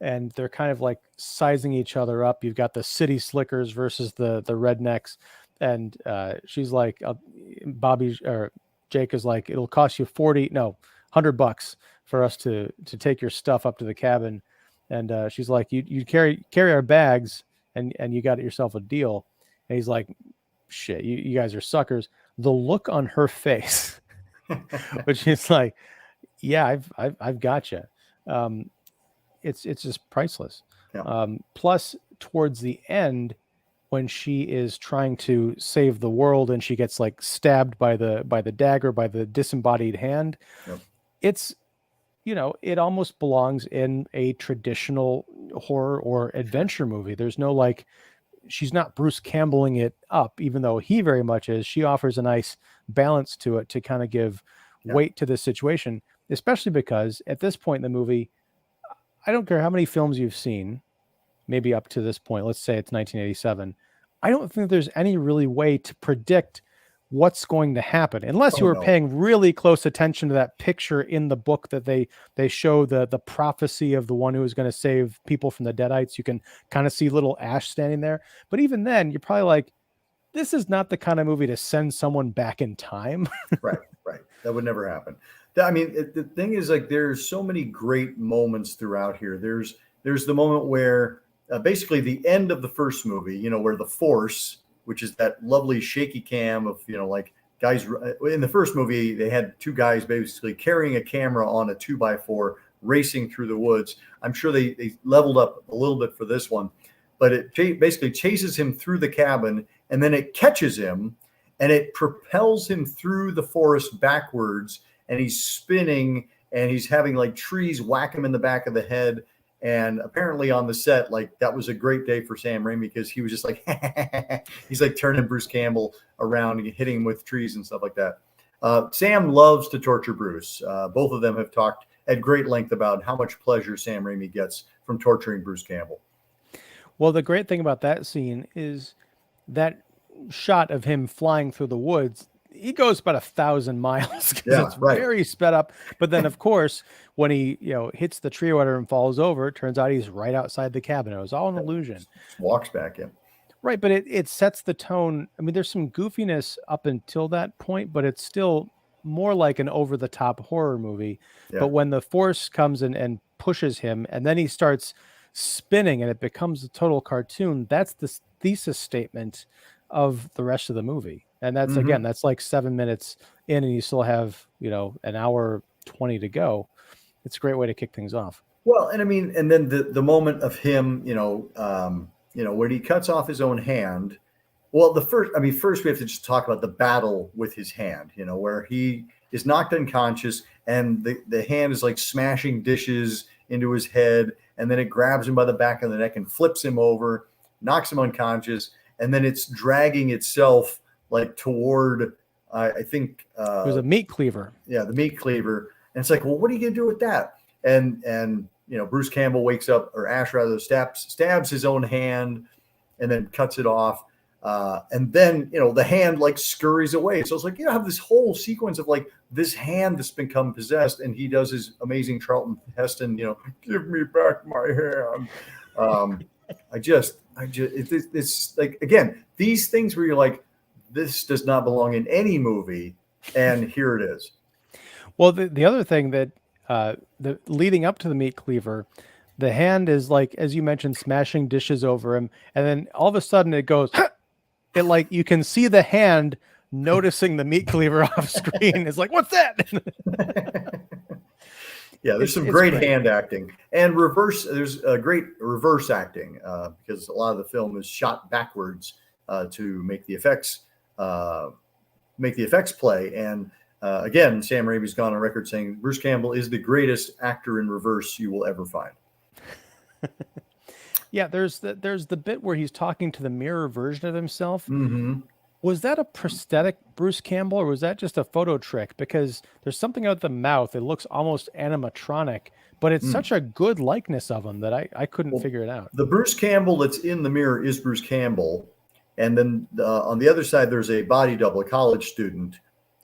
and they're kind of like sizing each other up. You've got the city slickers versus the rednecks, and she's like, Jake is like, it'll cost you $100 for us to take your stuff up to the cabin, and she's like, you carry our bags, and you got yourself a deal. And he's like, shit, you guys are suckers. The look on her face, which is like, yeah, I've got you. It's just priceless. Plus, towards the end, when she is trying to save the world and she gets like stabbed by the dagger, by the disembodied hand. Yep. It's, it almost belongs in a traditional horror or adventure movie. There's no like, she's not Bruce Campbelling it up, even though he very much is. She offers a nice balance to it to kind of give weight to this situation, especially because at this point in the movie, I don't care how many films you've seen, maybe up to this point, let's say it's 1987. I don't think there's any really way to predict what's going to happen unless you were paying really close attention to that picture in the book that they show the prophecy of the one who is going to save people from the Deadites. You can kind of see little Ash standing there, but even then you're probably like, this is not the kind of movie to send someone back in time. Right that would never happen. I mean, the thing is, like, there's so many great moments throughout here. There's the moment where basically the end of the first movie, where the Force, which is that lovely shaky cam of, like guys in the first movie, they had two guys basically carrying a camera on a 2x4 racing through the woods. I'm sure they leveled up a little bit for this one, but it basically chases him through the cabin, and then it catches him and it propels him through the forest backwards, and he's spinning and he's having like trees whack him in the back of the head. And apparently on the set, like, that was a great day for Sam Raimi, because he was just like, he's like turning Bruce Campbell around and hitting him with trees and stuff like that. Sam loves to torture Bruce. Both of them have talked at great length about how much pleasure Sam Raimi gets from torturing Bruce Campbell. Well, the great thing about that scene is that shot of him flying through the woods. He goes about 1,000 miles because it's very sped up. But then, of course, when he hits the tree or whatever and falls over, it turns out he's right outside the cabin. It was all an illusion. Walks back in. Right, but it sets the tone. I mean, there's some goofiness up until that point, but it's still more like an over-the-top horror movie. Yeah. But when the Force comes in and pushes him, and then he starts spinning and it becomes a total cartoon, that's the thesis statement of the rest of the movie. And that's, again, that's like 7 minutes in and you still have, an hour 20 to go. It's a great way to kick things off. Well, and I mean, and then the moment of him, when he cuts off his own hand. Well, first we have to just talk about the battle with his hand, where he is knocked unconscious and the hand is like smashing dishes into his head. And then it grabs him by the back of the neck and flips him over, knocks him unconscious. And then it's dragging itself like toward, I think it was a meat cleaver. Yeah, the meat cleaver. And it's like, well, what are you gonna do with that? And Bruce Campbell wakes up, or Ash rather, stabs his own hand and then cuts it off. And then the hand like scurries away. So it's like you have this whole sequence of like this hand that's become possessed, and he does his amazing Charlton Heston, give me back my hand. It's like, again, these things where you're like, this does not belong in any movie, and here it is. Well, the other thing that the leading up to the meat cleaver, the hand is like, as you mentioned, smashing dishes over him, and then all of a sudden it goes, it like you can see the hand noticing the meat cleaver off screen. It's like, what's that? Yeah, there's some great hand acting and There's a great reverse acting because a lot of the film is shot backwards to make the effects play. And again, Sam Raimi's gone on record saying Bruce Campbell is the greatest actor in reverse you will ever find. Yeah, there's the bit where he's talking to the mirror version of himself. Mm-hmm. Was that a prosthetic Bruce Campbell, or was that just a photo trick? Because there's something out the mouth. It looks almost animatronic, but it's such a good likeness of him that I couldn't figure it out. The Bruce Campbell that's in the mirror is Bruce Campbell. And then on the other side, there's a body double, a college student.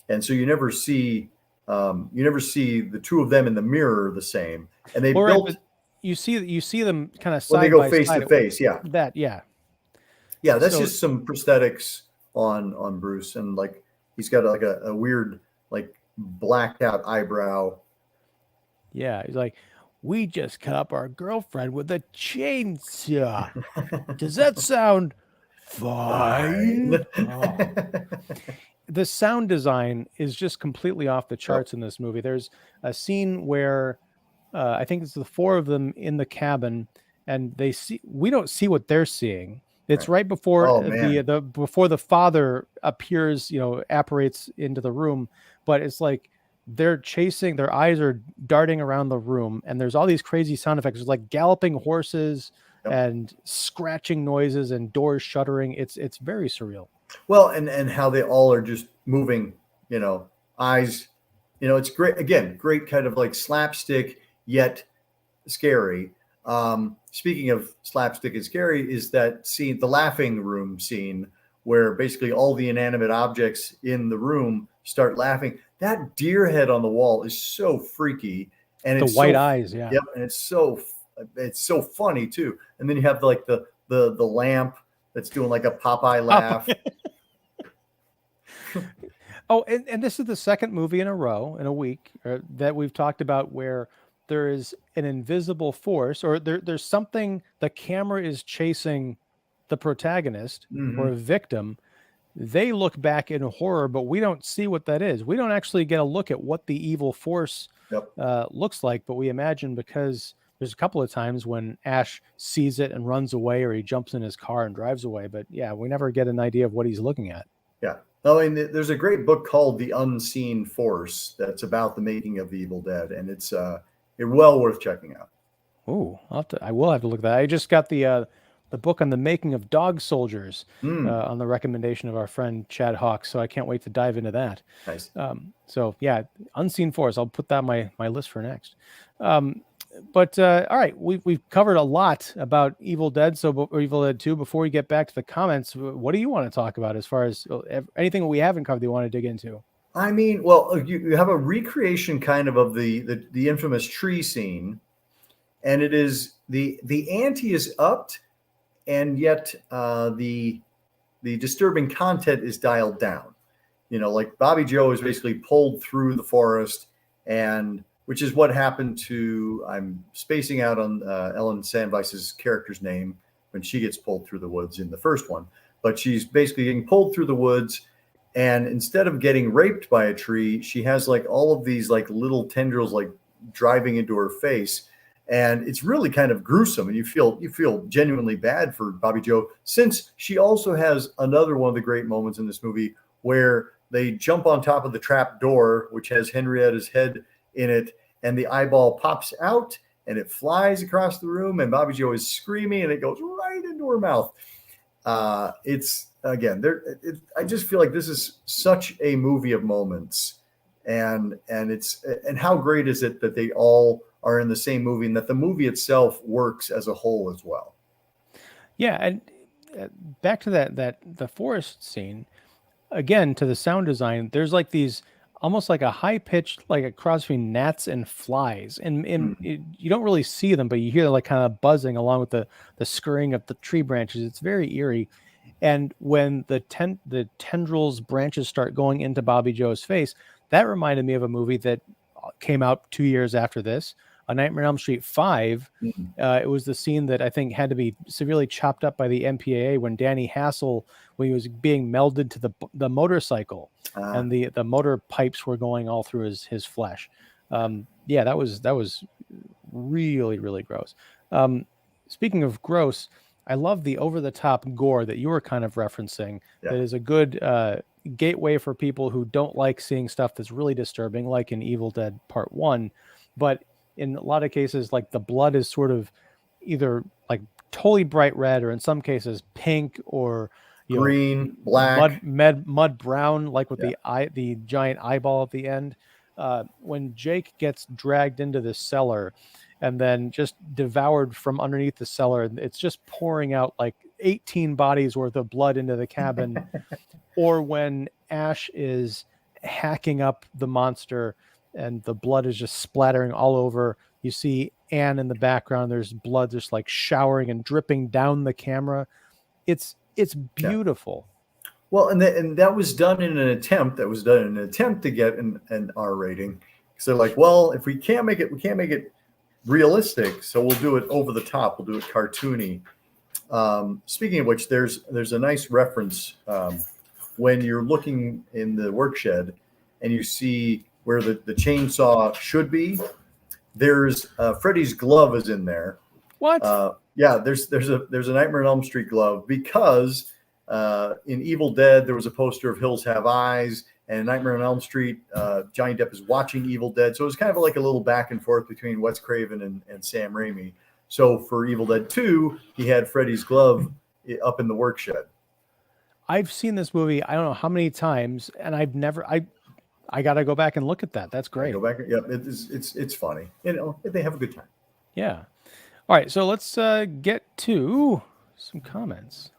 And so you never see the two of them in the mirror the same. And they built... You see them kind of side when they go by face side to face, yeah. Yeah, that's just some prosthetics on Bruce, and like he's got like a weird like blacked out eyebrow. Yeah, he's like, we just cut up our girlfriend with a chainsaw. Does that sound fine? Oh. The sound design is just completely off the charts in this movie. There's a scene where I think it's the four of them in the cabin, and we don't see what they're seeing. It's right before Oh, man. before the father appears, apparates into the room, but it's like they're chasing, their eyes are darting around the room, and there's all these crazy sound effects. There's like galloping horses Yep. and scratching noises and doors shuttering. It's very surreal. Well, and how they all are just moving, eyes, it's great. Again, great kind of like slapstick, yet scary. Speaking of slapstick and scary, is that scene, the laughing room scene, where basically all the inanimate objects in the room start laughing. That deer head on the wall is so freaky, and The it's white so, eyes, yeah. yep, and it's so funny too. And then you have like the lamp that's doing like a Popeye laugh. Oh, and this is the second movie in a row, in a week, that we've talked about where there is an invisible force, or there's something, the camera is chasing the protagonist or a victim. They look back in horror, but we don't see what that is. We don't actually get a look at what the evil force looks like, but we imagine, because there's a couple of times when Ash sees it and runs away, or he jumps in his car and drives away. But yeah, we never get an idea of what he's looking at. Yeah. I mean, there's a great book called The Unseen Force that's about the making of the Evil Dead, and it's well worth checking out. Oh, I will have to look at that. I just got the book on the making of Dog Soldiers on the recommendation of our friend Chad Hawks, so I can't wait to dive into that. Nice. So yeah, Unseen Force. I'll put that on my list for next. But all right, we've covered a lot about Evil Dead, or Evil Dead 2. Before we get back to the comments, what do you want to talk about as far as anything we haven't covered that you want to dig into? I mean, well, you have a recreation kind of the infamous tree scene, and it is the ante is upped, and yet the disturbing content is dialed down. Like Bobby Joe is basically pulled through the forest, and which is what happened to, I'm spacing out on Ellen Sandweiss's character's name when she gets pulled through the woods in the first one. But she's basically getting pulled through the woods, and instead of getting raped by a tree, she has like all of these like little tendrils like driving into her face. And it's really kind of gruesome, and you feel genuinely bad for Bobby Joe, since she also has another one of the great moments in this movie where they jump on top of the trap door, which has Henrietta's head in it, and the eyeball pops out and it flies across the room, and Bobby Joe is screaming and it goes right into her mouth. It's again I just feel like this is such a movie of moments, and how great is it that they all are in the same movie, and that the movie itself works as a whole as well. Yeah, and back to the forest scene again, to the sound design. There's like these almost like a high pitched, like a cross between gnats and flies, and you don't really see them, but you hear like kind of buzzing along with the scurrying of the tree branches. It's very eerie. And when the tendrils branches start going into Bobby Joe's face, that reminded me of a movie that came out 2 years after this, A Nightmare on Elm Street 5. It was the scene that I think had to be severely chopped up by the MPAA when Danny Hassel, when he was being melded to the motorcycle, and the motor pipes were going all through his flesh. Yeah, that was really, really gross. Speaking of gross, I love the over-the-top gore that you were kind of referencing. Yeah. That is a good gateway for people who don't like seeing stuff that's really disturbing, like in Evil Dead Part 1. But in a lot of cases, like the blood is sort of either like totally bright red, or in some cases pink, or green, black, mud brown, like with the giant eyeball at the end. When Jake gets dragged into the cellar and then just devoured from underneath the cellar, it's just pouring out like 18 bodies worth of blood into the cabin. Or when Ash is hacking up the monster and the blood is just splattering all over. You see Anne in the background. There's blood just like showering and dripping down the camera. It's beautiful. Well, and that was done in an attempt to get an R rating. So like, well, if we can't make it realistic, so we'll do it over the top. We'll do it cartoony. Speaking of which, there's a nice reference when you're looking in the workshed and you see where the chainsaw should be. There's Freddy's glove is in there. What? Yeah, there's a Nightmare on Elm Street glove because in Evil Dead there was a poster of Hills Have Eyes, and Nightmare on Elm Street, Johnny Depp is watching Evil Dead, so it was kind of like a little back and forth between Wes Craven and Sam Raimi. So for Evil Dead 2, he had Freddy's glove up in the work shed. I've seen this movie I don't know how many times, and I got to go back and look at that. That's great. Go back. Yep, it's funny. They have a good time. Yeah. All right, so let's get to some comments.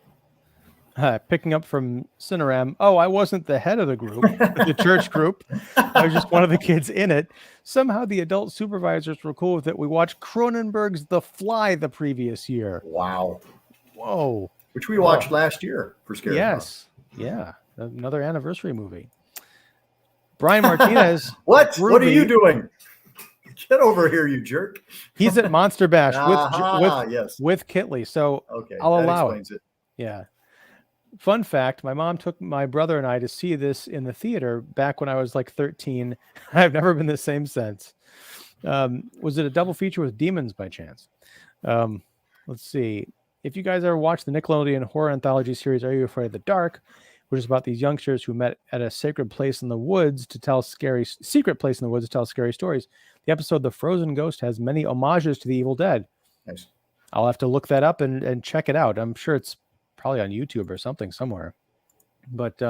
Picking up from Cineram. Oh, I wasn't the head of the group, the church group. I was just one of the kids in it. Somehow the adult supervisors were cool with it. We watched Cronenberg's The Fly the previous year. Wow. Whoa. Which we watched last year for Scare-a-Thon. Yes. Yeah. Another anniversary movie. Brian Martinez. What? Groovy. What are you doing? Get over here, you jerk. He's at Monster Bash with Kitley. So okay, I'll allow it. It. Yeah. Fun fact, my mom took my brother and I to see this in the theater back when I was like 13. I've never been the same since. Was it a double feature with Demons by chance? Let's see. If you guys ever watched the Nickelodeon horror anthology series, Are You Afraid of the Dark? Which is about these youngsters who met at a sacred place in the woods to tell secret place in the woods to tell scary stories. The episode The Frozen Ghost has many homages to the Evil Dead. Nice. I'll have to look that up and check it out. I'm sure it's probably on YouTube or something somewhere. But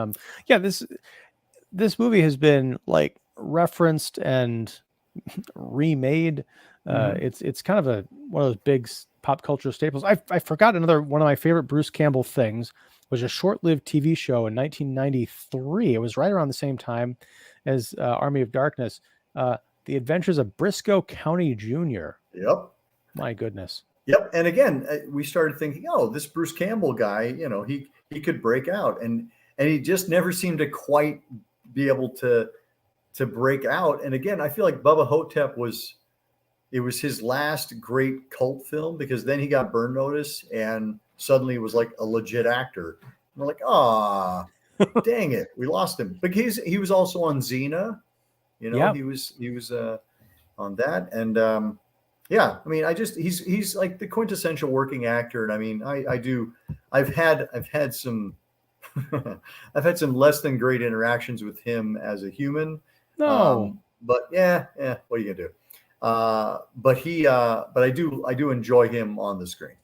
yeah, this movie has been like referenced and remade. It's kind of one of those big pop culture staples. I forgot another one of my favorite Bruce Campbell things was a short-lived TV show in 1993. It was right around the same time as Army of Darkness. The Adventures of Briscoe County Jr. Yep. My goodness. Yep. And again, we started thinking, oh, this Bruce Campbell guy, he could break out, and he just never seemed to quite be able to break out. And again, I feel like Bubba Hotep was his last great cult film, because then he got Burn Notice and suddenly was like a legit actor. And we're like, dang it, we lost him. But he was also on Xena, yep. he was on that. And yeah, I mean, he's like the quintessential working actor. And I mean, I've had some I've had some less than great interactions with him as a human. No. But yeah, what are you gonna do? But I do enjoy him on the screen.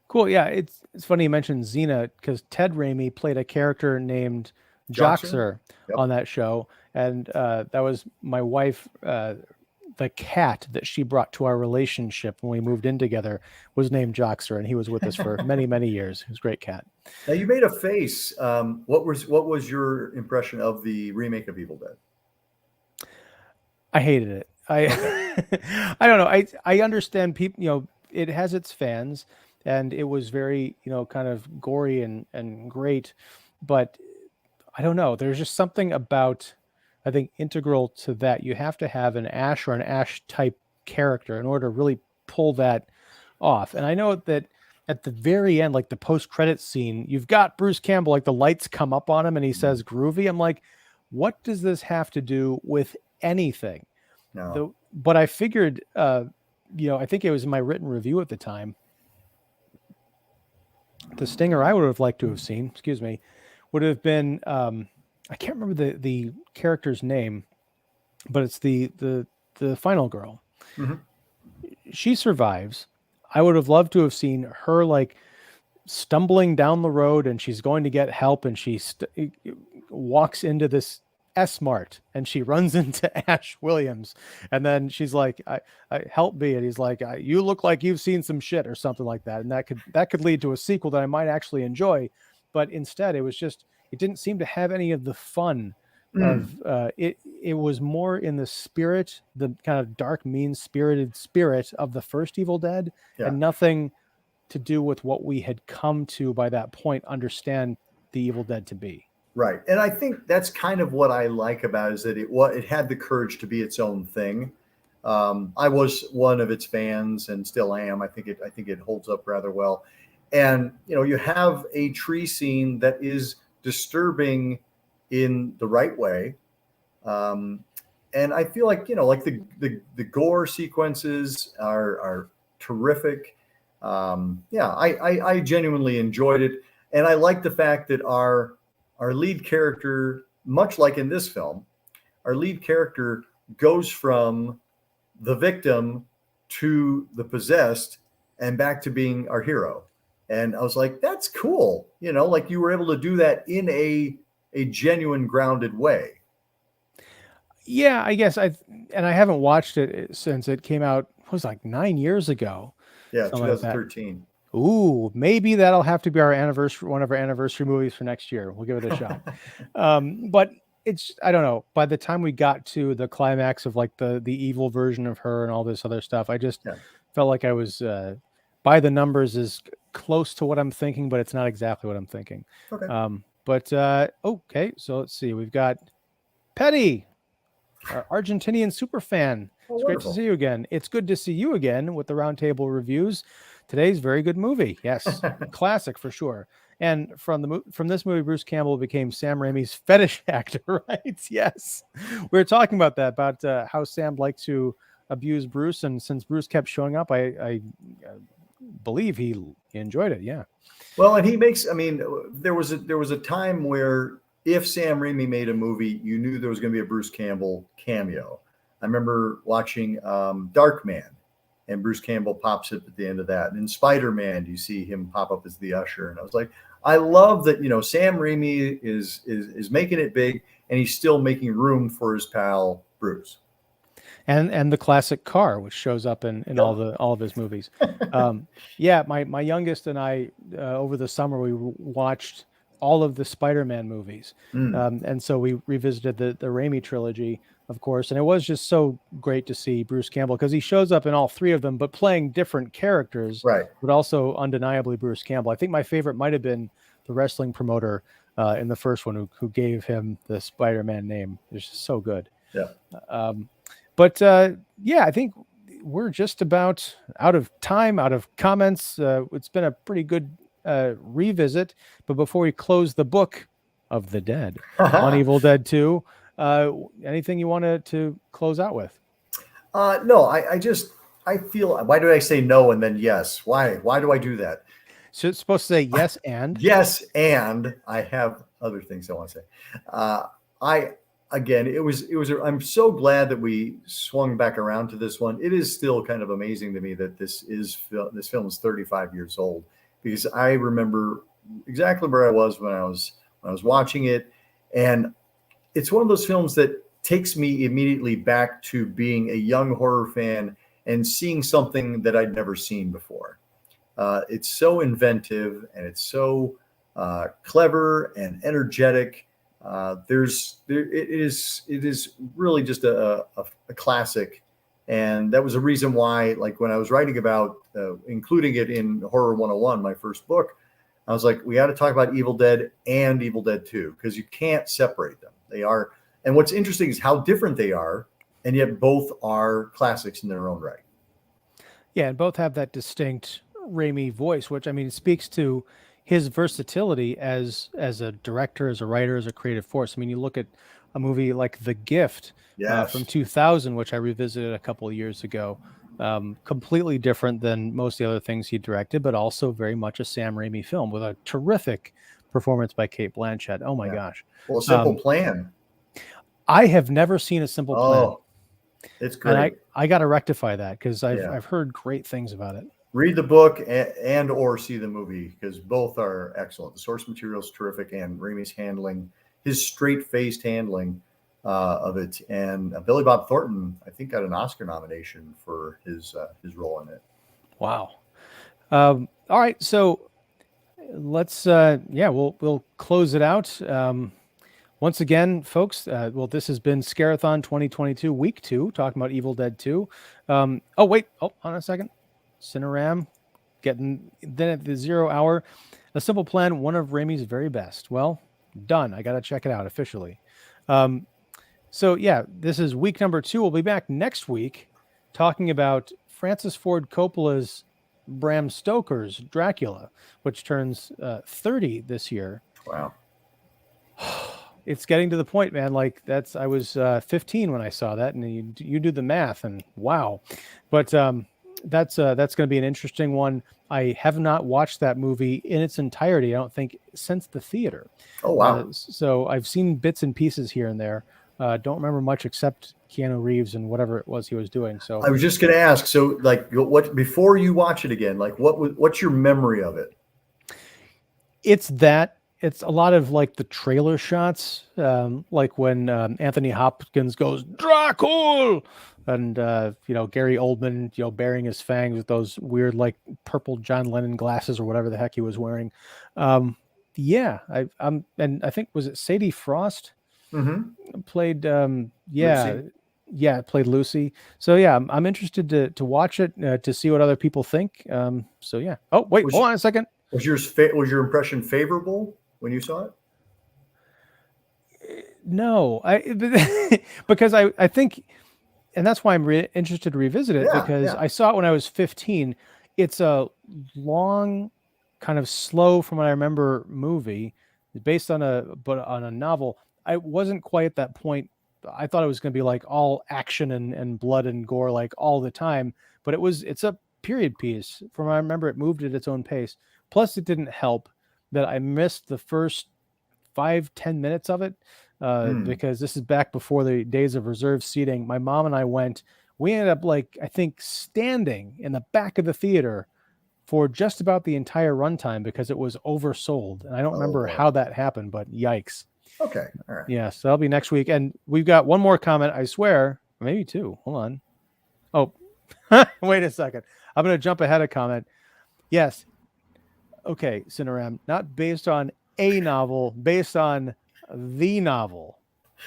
Cool. Yeah, it's funny you mentioned Xena, because Ted Raimi played a character named Joxer on that show, and that was my wife. The cat that she brought to our relationship when we moved in together was named Joxer, and he was with us for many, many years. He was a great cat. Now you made a face. What was your impression of the remake of Evil Dead? I hated it. I don't know. I understand people. It has its fans. And it was very, kind of gory and great. But I don't know. There's just something about, I think, integral to that. You have to have an Ash or an Ash type character in order to really pull that off. And I know that at the very end, like the post-credits scene, you've got Bruce Campbell, like the lights come up on him and he says groovy. I'm like, what does this have to do with anything? No. But I figured, I think it was in my written review at the time, the stinger I would have liked to have seen, would have been, I can't remember the character's name, but it's the final girl. Mm-hmm. She survives. I would have loved to have seen her like stumbling down the road, and she's going to get help, and she walks into this S-Mart and she runs into Ash Williams, and then she's like, I help me, and he's like, you look like you've seen some shit, or something like that, and that could lead to a sequel that I might actually enjoy. But instead it didn't seem to have any of the fun of it was more in the spirit, the kind of dark, mean-spirited spirit of the first Evil Dead, and nothing to do with what we had come to by that point understand the Evil Dead to be. Right. And I think that's kind of what I like about it, is that it had the courage to be its own thing. I was one of its fans and still am. I think it holds up rather well. And, you have a tree scene that is disturbing in the right way. And I feel like, like the gore sequences are terrific. Yeah, I genuinely enjoyed it, and I like the fact that our lead character, much like in this film, our lead character goes from the victim to the possessed and back to being our hero. And I was like, that's cool. Like you were able to do that in a genuine, grounded way. Yeah, I guess I haven't watched it since it came out. It was like 9 years ago, Yeah, something like that. 2013. Ooh, maybe that'll have to be our anniversary, one of our anniversary movies for next year. We'll give it a shot. But I don't know. By the time we got to the climax of like the evil version of her and all this other stuff, I just felt like I was by the numbers is close to what I'm thinking, but it's not exactly what I'm thinking. Okay. Okay, so let's see. We've got Petty, our Argentinian super fan. It's great to see you again. It's good to see you again with the roundtable reviews. Today's very good movie. Yes, classic for sure. And from this movie, Bruce Campbell became Sam Raimi's fetish actor, right? Yes, we were talking about that, about how Sam liked to abuse Bruce, and since Bruce kept showing up, I believe he enjoyed it. Yeah. Well, and he makes. I mean, there was a time where if Sam Raimi made a movie, you knew there was going to be a Bruce Campbell cameo. I remember watching Darkman, and Bruce Campbell pops up at the end of that. And in Spider-Man, you see him pop up as the Usher. And I was like, I love that, Sam Raimi is making it big, and he's still making room for his pal Bruce. And the classic car, which shows up in all of his movies. Yeah, my youngest and I over the summer we watched all of the Spider-Man movies, and so we revisited the Raimi trilogy, of course, and it was just so great to see Bruce Campbell because he shows up in all three of them, but playing different characters, right? But also undeniably Bruce Campbell. I think my favorite might have been the wrestling promoter in the first one who gave him the Spider-Man name. It's just so good. Yeah. Yeah, I think we're just about out of time, out of comments. It's been a pretty good revisit. But before we close the book of the dead on Evil Dead 2, anything you wanted to close out with? No, I feel, why do I say no and then yes? Why do I do that? So it's supposed to say yes and? Yes, and I have other things I want to say. Again, I'm so glad that we swung back around to this one. It is still kind of amazing to me that this film is 35 years old, because I remember exactly where I was when I was watching it. And it's one of those films that takes me immediately back to being a young horror fan and seeing something that I'd never seen before. It's so inventive, and it's so clever and energetic. It is really just a classic, and that was a reason why, like when I was writing about including it in Horror 101, my first book, I was like, we got to talk about Evil Dead and Evil Dead 2, because you can't separate them. They are, and what's interesting is how different they are, and yet both are classics in their own right. Yeah, and both have that distinct Raimi voice, which, I mean, speaks to his versatility as a director, as a writer, as a creative force. I mean, you look at a movie like The Gift from 2000, which I revisited a couple of years ago, completely different than most of the other things he directed, but also very much a Sam Raimi film with a terrific performance by Cate Blanchett. Oh my gosh. Well, A Simple Plan. I have never seen A Simple Plan. Oh, it's great. And I got to rectify that, because I've heard great things about it. Read the book and or see the movie, because both are excellent. The source material is terrific, and Raimi's handling, his straight-faced handling of it. And Billy Bob Thornton, I think, got an Oscar nomination for his role in it. Wow. All right, so let's we'll close it out. Once again, folks, this has been Scare-a-Thon 2022, week 2, talking about Evil Dead 2. Hold on a second. Cineram, getting then at the 0 hour. A Simple Plan, one of Raimi's very best. Well, done. I got to check it out officially. This is week number 2. We'll be back next week talking about Francis Ford Coppola's Bram Stoker's Dracula, which turns 30 this year. Wow. It's getting to the point, man. Like I was 15 when I saw that, and you do the math, and wow. But That's going to be an interesting one. I have not watched that movie in its entirety, I don't think, since the theater. Oh, wow. So I've seen bits and pieces here and there. Don't remember much except Keanu Reeves and whatever it was he was doing. So I was just going to ask, so like what, before you watch it again, like what's your memory of it? it's a lot of like the trailer shots, like when Anthony Hopkins goes Dracul, and Gary Oldman, baring his fangs with those weird like purple John Lennon glasses or whatever the heck he was wearing. Yeah, and I think, was it Sadie Frost played? Lucy? Yeah, played Lucy. So yeah, I'm interested to watch it, to see what other people think. So yeah. Oh wait, hold on a second. Was your impression favorable when you saw it? No, because I think, and that's why I'm interested to revisit it, because I saw it when I was 15. It's a long, kind of slow, from what I remember, movie based on a novel. I wasn't quite at that point. I thought it was going to be like all action and blood and gore like all the time, but it's a period piece. From what I remember, it moved at its own pace. Plus, it didn't help that I missed the first 5-10 minutes of it, because this is back before the days of reserved seating. My mom and I went. We ended up, like, I think, standing in the back of the theater for just about the entire runtime because it was oversold. And I don't remember how that happened, but yikes. Okay. All right. Yeah, so that'll be next week. And we've got one more comment, I swear. Maybe two. Hold on. Oh, wait a second. I'm going to jump ahead a comment. Yes. Okay, Cineram, not based on a novel, based on the novel.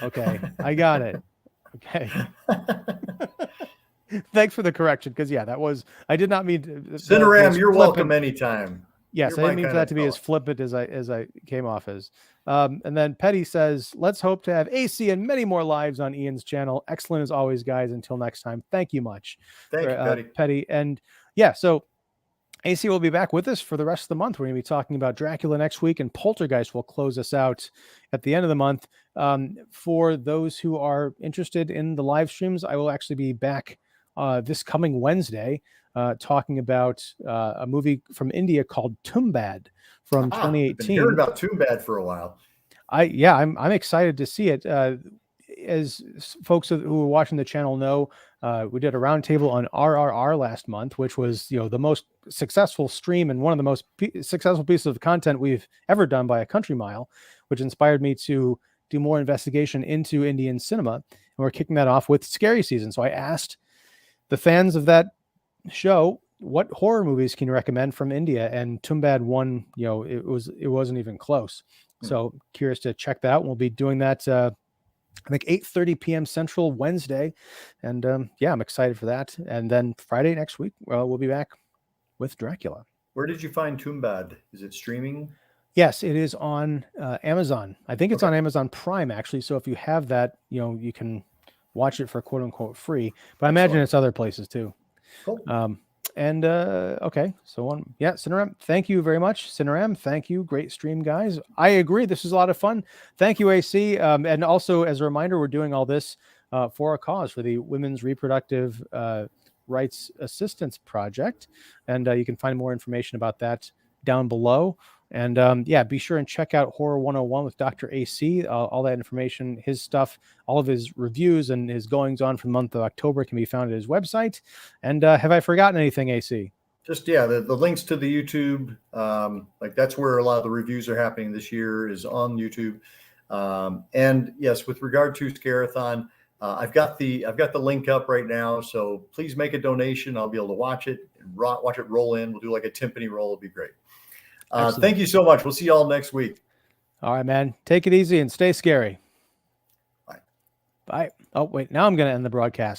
Okay, I got it. Okay. Thanks for the correction, because I did not mean to. Cineram, you're welcome anytime. Yes, I didn't mean for that to be as flippant as I came off as. And then Petty says, let's hope to have AC and many more lives on Ian's channel. Excellent as always, guys. Until next time. Thank you much. Thank you, Petty. And yeah, so AC will be back with us for the rest of the month. We're going to be talking about Dracula next week, and Poltergeist will close us out at the end of the month. For those who are interested in the live streams, I will actually be back this coming Wednesday talking about a movie from India called Tumbad from 2018. I've been hearing about Tumbad for a while. I'm excited to see it. As folks who are watching the channel know, we did a roundtable on RRR last month, which was the most successful stream and one of the most successful pieces of content we've ever done by a country mile, which inspired me to do more investigation into Indian cinema. And we're kicking that off with Scary Season. So I asked the fans of that show, what horror movies can you recommend from India? And Tumbad won. It wasn't even close. So curious to check that out. We'll be doing that I think 8:30 p.m. Central Wednesday. And I'm excited for that. And then Friday next week, we'll be back with Dracula. Where did you find Tumbad? Is it streaming? Yes, it is on Amazon. I think it's on Amazon Prime, actually. So if you have that, you can watch it for quote unquote free. But I imagine it's other places too. Cool. Okay. So Cineram, thank you very much. Cineram, thank you. Great stream, guys. I agree. This is a lot of fun. Thank you, AC. And also, as a reminder, we're doing all this for a cause, for the Women's Reproductive Rights Assistance Project. And you can find more information about that down below. And be sure and check out Horror 101 with Dr. AC. All that information, his stuff, all of his reviews and his goings on for the month of October can be found at his website. And have I forgotten anything, AC? Just, the links to the YouTube, that's where a lot of the reviews are happening this year, is on YouTube. And yes, with regard to Scare-a-Thon, I've got the link up right now. So please make a donation. I'll be able to watch it and watch it roll in. We'll do like a timpani roll. It'll be great. Thank you so much. We'll see you all next week. All right, man. Take it easy and stay scary. Bye. Bye. Oh, wait. Now I'm going to end the broadcast.